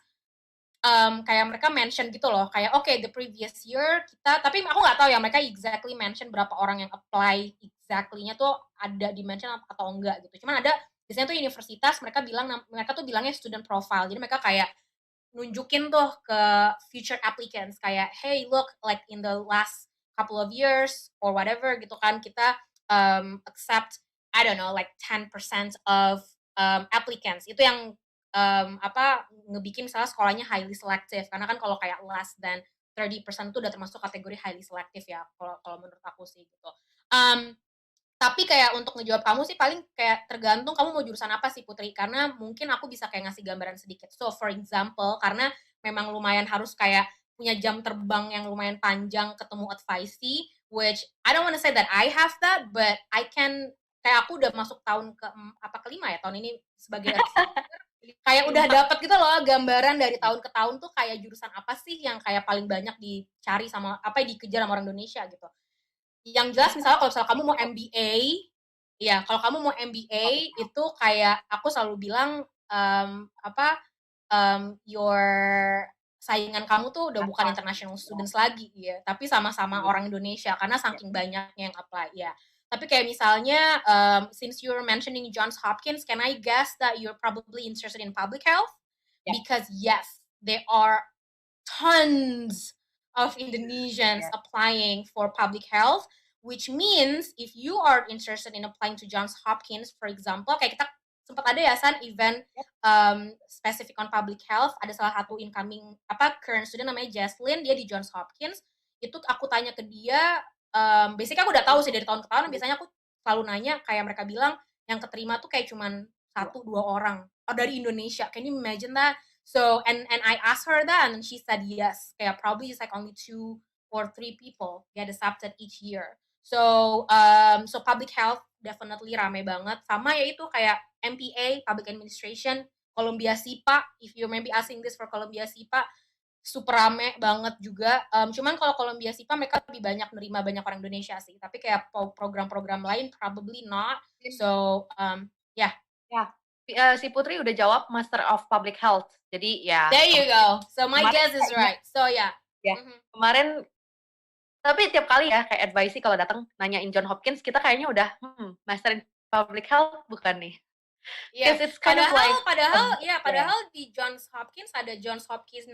kayak mereka mention gitu loh kayak okay, the previous year kita, tapi aku nggak tahu ya mereka exactly mention berapa orang yang apply exactly-nya tuh ada di mention atau enggak gitu. Cuman ada biasanya tuh universitas mereka tuh bilangnya student profile. Jadi mereka kayak nunjukin tuh ke future applicants kayak hey look like in the last couple of years or whatever gitu kan kita accept I don't know like 10% of applicants. Itu yang ngebikin misalnya sekolahnya highly selective karena kan kalau kayak less than 30% itu udah termasuk kategori highly selective ya kalau menurut aku sih gitu. Tapi kayak untuk ngejawab kamu sih paling kayak tergantung kamu mau jurusan apa sih Putri, karena mungkin aku bisa kayak ngasih gambaran sedikit. So for example, karena memang lumayan harus kayak punya jam terbang yang lumayan panjang ketemu advisee, which I don't wanna say that I have that, but I can, kayak aku udah masuk tahun kelima ya tahun ini sebagai kayak udah dapet gitu loh gambaran dari tahun ke tahun tuh kayak jurusan apa sih yang kayak paling banyak dicari sama apa dikejar sama orang Indonesia gitu. Yang jelas misalnya kalau kamu mau MBA, ya kalau kamu mau MBA itu kayak aku selalu bilang your saingan kamu tuh udah bukan international students lagi ya, tapi sama-sama orang Indonesia karena saking banyaknya yang apply ya. Tapi kayak misalnya since you're mentioning Johns Hopkins, can I guess that you're probably interested in public health? Because yes, there are tons of Indonesians applying for public health, which means if you are interested in applying to Johns Hopkins, for example, kayak kita sempat ada ya San event specific on public health, ada salah satu incoming current student namanya Jaslyn, dia di Johns Hopkins. Itu aku tanya ke dia, basically aku udah tahu sih dari tahun ke tahun, biasanya aku selalu nanya kayak mereka bilang yang keterima tuh kayak cuman 1-2 orang dari Indonesia. Can you imagine that? So and I asked her that and she said yes. Kayak probably it's like only 2 or 3 people get accepted each year. So so public health definitely rame banget. Sama ya itu kayak MPA, Public Administration, Columbia SIPA. If you maybe asking this for Columbia SIPA, super rame banget juga. Cuman kalau Columbia SIPA mereka lebih banyak nerima banyak orang Indonesia sih. Tapi kayak program-program lain probably not. So yeah. Si Putri udah jawab Master of Public Health. Jadi ya. There you go. So my guess is right. So yeah. Ya. Kemarin tapi tiap kali ya kayak advisee kalau datang nanyain John Hopkins, kita kayaknya udah Master in Public Health bukan nih? Iya. Padahal di Johns Hopkins ada Johns Hopkins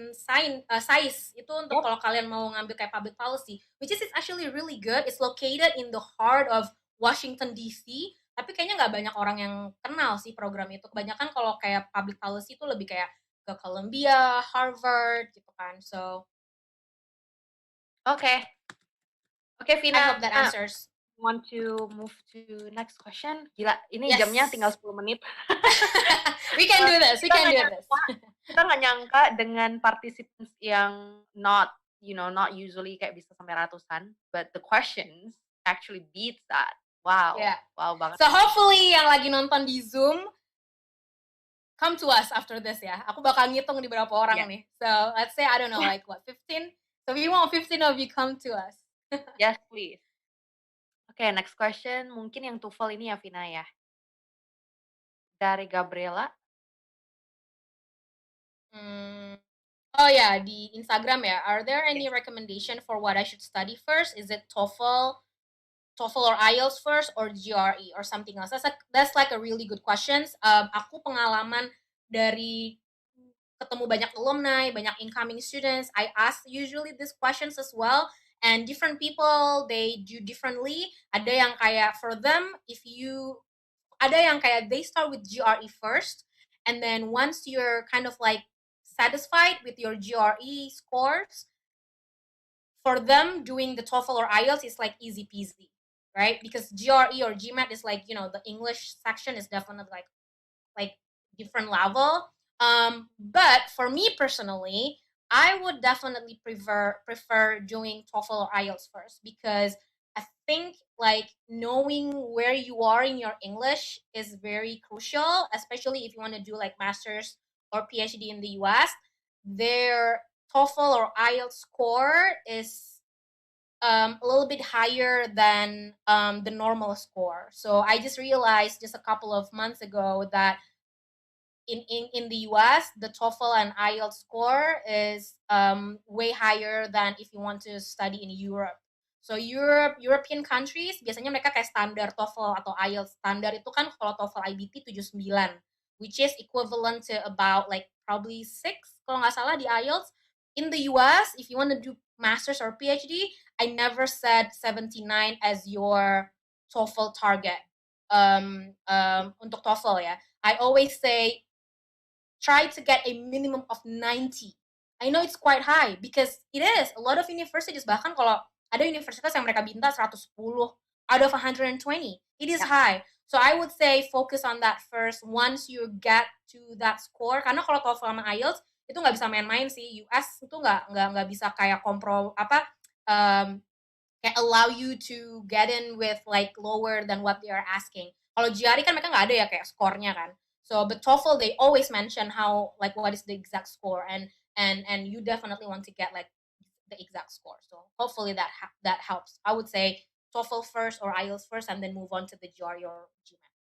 SAIS itu untuk kalau kalian mau ngambil kayak public policy, which is it's actually really good. It's located in the heart of Washington DC. Tapi kayaknya nggak banyak orang yang kenal sih program itu. Kebanyakan kalau kayak public policy itu lebih kayak ke Columbia, Harvard gitu kan. So Okay, Vina. I hope that answers. Want to move to next question? Gila, ini jamnya tinggal 10 menit. We can do this. Kita nggak nyangka dengan participants yang not usually kayak bisa sampai ratusan, but the questions actually beats that. Wow. Yeah. Wow banget. So hopefully yang lagi nonton di Zoom come to us after this ya. Aku bakal ngitung di berapa orang nih. So let's say I don't know like what 15. So we want 15 of you come to us. Yes, please. Oke, next question mungkin yang TOEFL ini ya, Vina ya. Dari Gabriela. Oh yeah, di Instagram ya. Are there any recommendation for what I should study first? Is it TOEFL or IELTS first, or GRE or something else? That's like a really good questions. Aku pengalaman dari ketemu banyak alumni, banyak incoming students, I ask usually these questions as well. And different people, they do differently. Ada yang kayak for them, ada yang kayak they start with GRE first, and then once you're kind of like satisfied with your GRE scores, for them doing the TOEFL or IELTS is like easy peasy, right? Because GRE or GMAT is like, the English section is definitely like different level. But for me personally, I would definitely prefer doing TOEFL or IELTS first, because I think like knowing where you are in your English is very crucial, especially if you want to do like master's or PhD in the US. Their TOEFL or IELTS score is a little bit higher than the normal score. So I just realized just a couple of months ago that in the US, the TOEFL and IELTS score is way higher than if you want to study in Europe. So European countries biasanya mereka kayak standar TOEFL atau IELTS. Standar itu kan kalau TOEFL IBT 79, which is equivalent to about like probably 6 kalau nggak salah di IELTS. In the US, if you want to do master's or PhD, I never said 79 as your TOEFL target. Untuk TOEFL ya, I always say try to get a minimum of 90. I know it's quite high because it is. A lot of universities, bahkan kalau ada universitas yang mereka minta 110 out of 120, it is high. So I would say focus on that first once you get to that score. Karena kalau TOEFL sama IELTS itu nggak bisa main-main sih. US itu nggak bisa kayak kayak allow you to get in with like lower than what they are asking. Kalau GRE kan mereka nggak ada ya kayak skornya kan. So but TOEFL they always mention how like what is the exact score, and you definitely want to get like the exact score. So hopefully that helps. I would say TOEFL first or IELTS first, and then move on to the GRE or GMAT.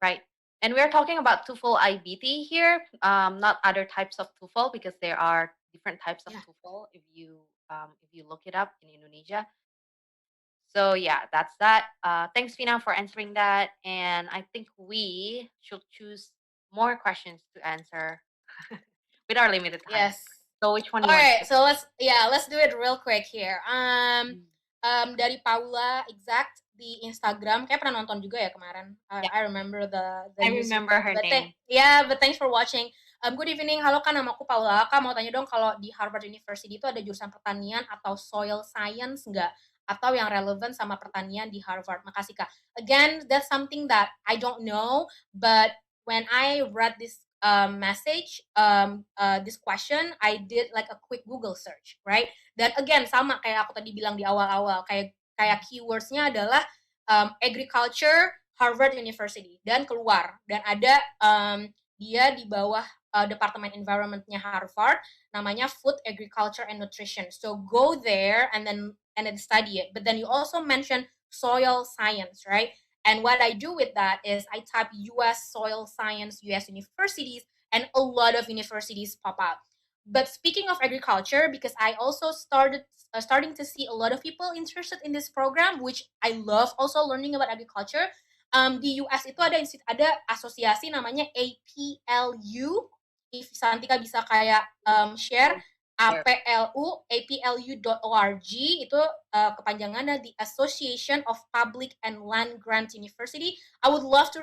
Right. And we're talking about TOEFL IBT here, not other types of TOEFL, because there are different types of TOEFL if you look it up in Indonesia. So yeah, that's that. Thanks, Vina, for answering that. And I think we should choose more questions to answer with our limited time. Yes. So which one? All right. So let's do it real quick here. Dari Paula exact di Instagram, kayak pernah nonton juga ya kemarin. I remember the I remember her name. But thanks for watching. Good evening, halo kan, nama aku Paula. Kak mau tanya dong, kalau di Harvard University itu ada jurusan pertanian atau soil science nggak? Atau yang relevan sama pertanian di Harvard? Makasih Kak. Again, that's something that I don't know, but when I read this message, this question, I did like a quick Google search, right? Dan again, sama kayak aku tadi bilang di awal-awal, kayak keywordsnya adalah agriculture, Harvard University, dan keluar. Dan ada dia di bawah Departemen Environment-nya Harvard, namanya Food, Agriculture, and Nutrition. So go there and then study it. But then you also mention soil science, right? And what I do with that is I type US soil science, US universities, and a lot of universities pop up. But speaking of agriculture, because I also starting to see a lot of people interested in this program, which I love also learning about agriculture. Di US itu ada asosiasi namanya APLU. If Santika bisa kayak share, aplu.org itu kepanjangannya the Association of Public and Land Grant University. I would love to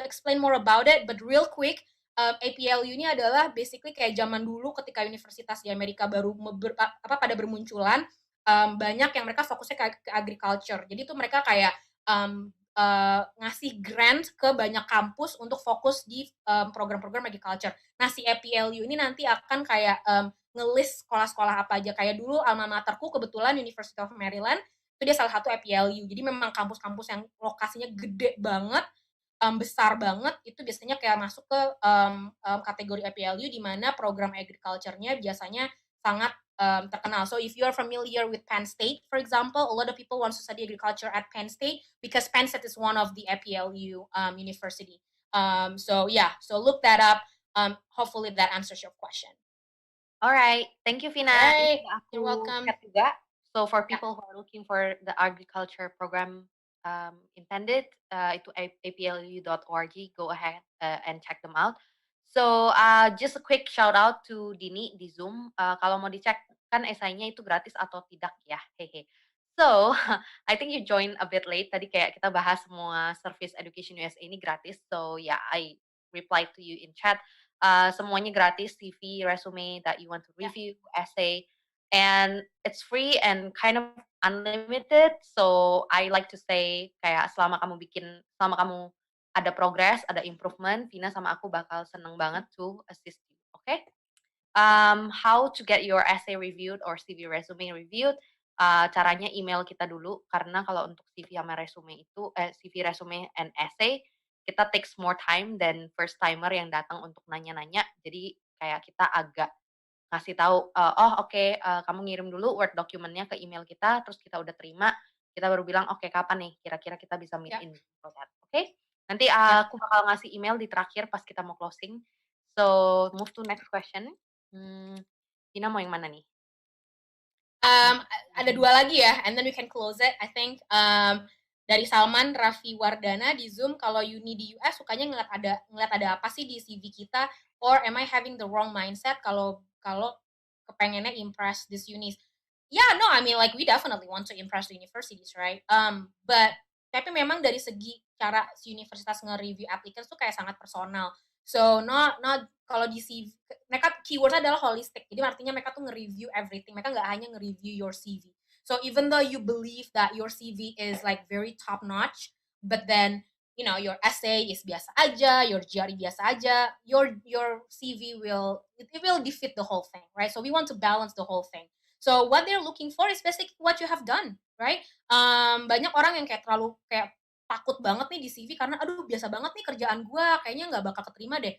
explain more about it, but real quick, APLU ini adalah basically kayak zaman dulu ketika universitas di Amerika baru pada bermunculan, banyak yang mereka fokusnya ke agriculture. Jadi itu mereka kayak ngasih grant ke banyak kampus untuk fokus di program-program agriculture. Nah, si APLU ini nanti akan kayak ngelist sekolah-sekolah apa aja. Kayak dulu alma materku kebetulan University of Maryland, itu dia salah satu APLU. Jadi memang kampus-kampus yang lokasinya gede banget, besar banget, itu biasanya kayak masuk ke kategori APLU, di mana program agriculture-nya biasanya sangat terkenal. So if you're familiar with Penn State, for example, a lot of people want to study agriculture at Penn State because Penn State is one of the APLU university. So yeah, so look that up. Hopefully that answers your question. Alright, thank you Vina. Right, Ini you're aku welcome. chat juga. So for Yeah. people who are looking for the agriculture program intended, itu aplu.org. Go ahead and check them out. So just a quick shout out to Dini di Zoom. Kalau mau dicek kan esainya itu gratis atau tidak ya, hehe. So I think you joined a bit late. Tadi kayak kita bahas semua service Education USA ini gratis. So yeah, I replied to you in chat. Semuanya gratis, CV, resume that you want to review, essay, and it's free and kind of unlimited. So I like to say kayak selama kamu ada progress, ada improvement, Vina sama aku bakal seneng banget to assist you. Okay? How to get your essay reviewed or CV resume reviewed? Caranya email kita dulu karena kalau untuk CV sama resume itu CV resume and essay kita takes more time than first timer yang datang untuk nanya-nanya. Jadi kayak kita agak ngasih tahu, kamu ngirim dulu Word dokumennya ke email kita, terus kita udah terima, kita baru bilang, oke kapan nih kira-kira kita bisa meet in for that, oke? Nanti aku bakal ngasih email di terakhir pas kita mau closing. So, move to next question. Tina mau yang mana nih? Ada dua lagi ya, and then we can close it. I think dari Salman Raffi Wardana di Zoom, kalau uni di US sukanya ngeliat ada apa sih di CV kita, or am I having the wrong mindset kalau kepengennya impress this unis? Yeah, no, I mean like we definitely want to impress the universities, right? But tapi memang dari segi cara si universitas nge-review applicants tuh kayak sangat personal. So not kalau di CV mereka keywordnya adalah holistic. Jadi artinya mereka tuh nge-review everything. Mereka nggak hanya nge-review your CV. So even though you believe that your CV is like very top notch, but then your essay is biasa aja, your GRE biasa aja, your CV will defeat the whole thing, right? So we want to balance the whole thing. So what they're looking for is basically what you have done, right? Banyak orang yang kayak terlalu kayak takut banget nih di CV karena aduh biasa banget nih kerjaan gue, kayaknya nggak bakal keterima deh.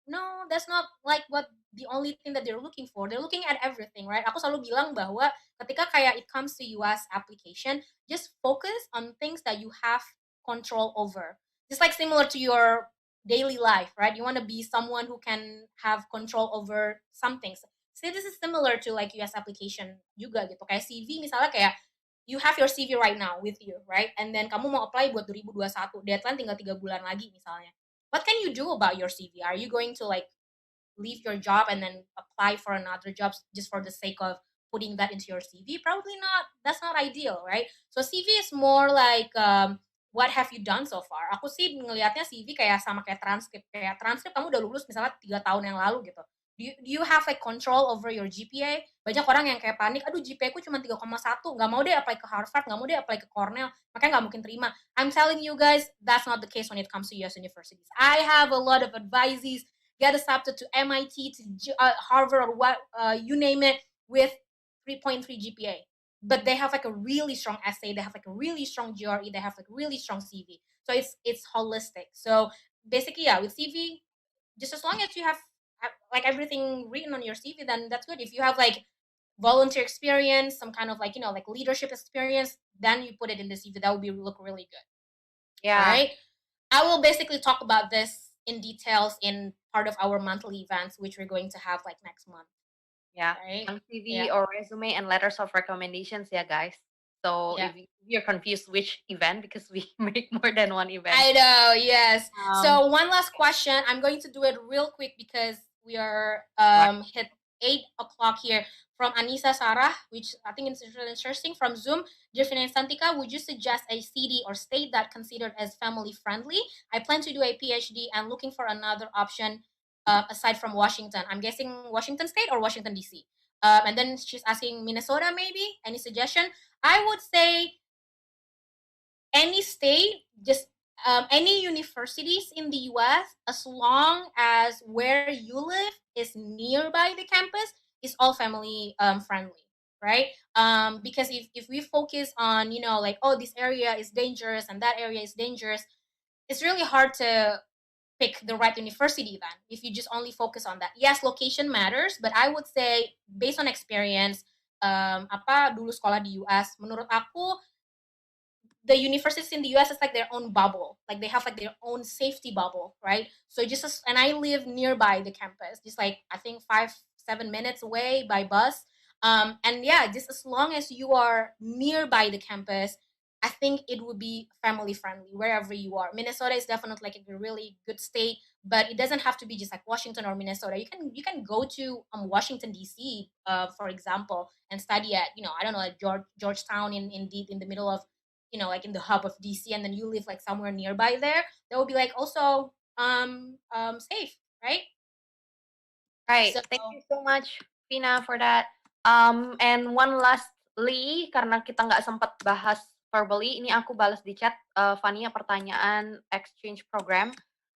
No, that's not like what the only thing that they're looking for. They're looking at everything, right? Aku selalu bilang bahwa ketika kayak it comes to US application, just focus on things that you have control over. Just like similar to your daily life, right? You want to be someone who can have control over some things. So this is similar to like US application juga gitu. Kayak CV misalnya kayak you have your CV right now with you, right? And then kamu mau apply buat 2021, deadline tinggal 3 bulan lagi misalnya. What can you do about your CV? Are you going to like leave your job and then apply for another job just for the sake of putting that into your CV? Probably not. That's not ideal, right? So CV is more like what have you done so far? Aku sih ngelihatnya CV kayak sama kayak transkrip. Kayak transkrip kamu udah lulus misalnya 3 tahun yang lalu gitu. Do you have like control over your GPA? Banyak orang yang kayak panik, aduh GPA ku cuma 3,1, nggak mau deh apply ke Harvard, nggak mau deh apply ke Cornell, makanya nggak mungkin terima. I'm telling you guys, that's not the case when it comes to US universities. I have a lot of advisees get accepted to MIT, to Harvard, or what you name it, with 3.3 GPA. But they have like a really strong essay, they have like a really strong GRE, they have like really strong CV. So it's holistic. So basically, yeah, with CV, just as long as you have like everything written on your CV, then that's good. If you have like volunteer experience, some kind of like like leadership experience, then you put it in the CV. That would look really good. Yeah. All right. I will basically talk about this in details in part of our monthly events, which we're going to have like next month. Yeah. Right. CV or resume and letters of recommendations, yeah, guys. So if you're confused which event, because we make more than one event. I know, yes. So one last question. I'm going to do it real quick because we are hit 8 o'clock here. From Anissa Sarah, which I think is really interesting. From Zoom, Jeffrey Santika, would you suggest a city or state that considered as family friendly? I plan to do a PhD and looking for another option aside from Washington. I'm guessing Washington State or Washington DC. And then she's asking Minnesota, maybe. Any suggestion? I would say any state, just any universities in the US, as long as where you live is nearby the campus, is all family friendly, right? Because if we focus on like, oh, this area is dangerous and that area is dangerous, it's really hard to pick the right university then, if you just only focus on that. Yes, location matters, but I would say based on experience, apa dulu sekolah di US, menurut aku the universities in the US is like their own bubble. Like they have like their own safety bubble, right? So and I live nearby the campus, just like I think 5-7 minutes away by bus. And yeah, just as long as you are nearby the campus, I think it would be family friendly wherever you are. Minnesota is definitely like a really good state, but it doesn't have to be just like Washington or Minnesota. You can go to Washington D.C. For example, and study at I don't know, like Georgetown in the middle of like in the hub of DC, and then you live like somewhere nearby there, that would be like also safe, right? Right. So Thank you so much, Vina, for that. And one lastly, karena kita nggak sempat bahas verbally, ini aku balas di chat, Fania, pertanyaan exchange program.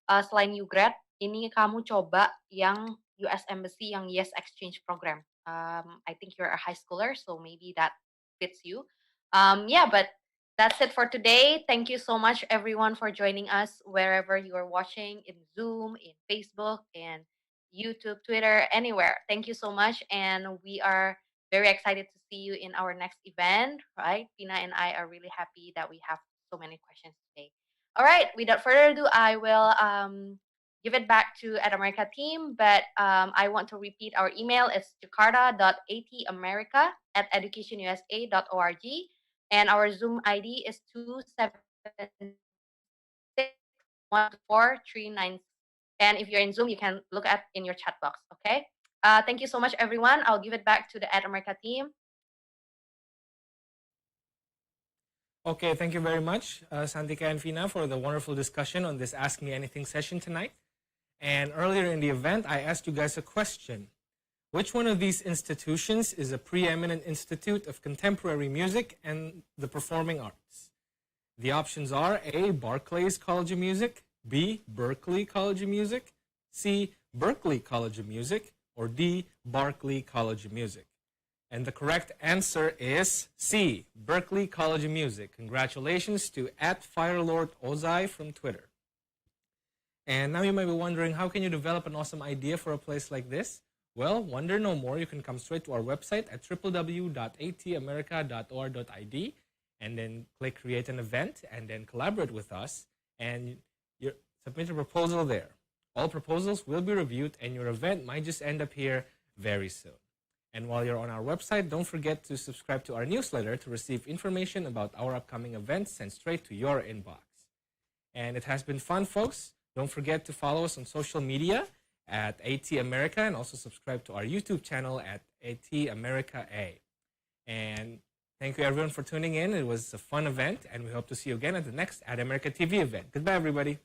Selain UGrad, ini kamu coba yang US Embassy, yang Yes Exchange Program. I think you're a high schooler, so maybe that fits you. Yeah, but that's it for today. Thank you so much, everyone, for joining us wherever you are watching, in Zoom, in Facebook, and YouTube, Twitter, anywhere. Thank you so much. And we are very excited to see you in our next event, right? Pina and I are really happy that we have so many questions today. All right, without further ado, I will give it back to America team, but I want to repeat our email. It's jakarta.atamerica@educationusa.org, and our Zoom ID is 276-124-396. And if you're in Zoom, you can look at in your chat box, okay? Thank you so much, everyone. I'll give it back to the America team. Okay, thank you very much, Santika and Fina, for the wonderful discussion on this Ask Me Anything session tonight. And earlier in the event, I asked you guys a question. Which one of these institutions is a preeminent institute of contemporary music and the performing arts? The options are A, Barclays College of Music, B, Berklee College of Music, C, Berklee College of Music, or D, Berklee College of Music. And the correct answer is C, Berklee College of Music. Congratulations to @FirelordOzai from Twitter. And now you might be wondering, how can you develop an awesome idea for a place like this? Well, wonder no more. You can come straight to our website at www.atamerica.or.id and then click Create an Event and then collaborate with us and submit a proposal there. All proposals will be reviewed and your event might just end up here very soon. And while you're on our website, don't forget to subscribe to our newsletter to receive information about our upcoming events sent straight to your inbox. And it has been fun, folks. Don't forget to follow us on social media at AT America and also subscribe to our YouTube channel at AT America A. And thank you, everyone, for tuning in. It was a fun event, and we hope to see you again at the next America TV event. Goodbye, everybody.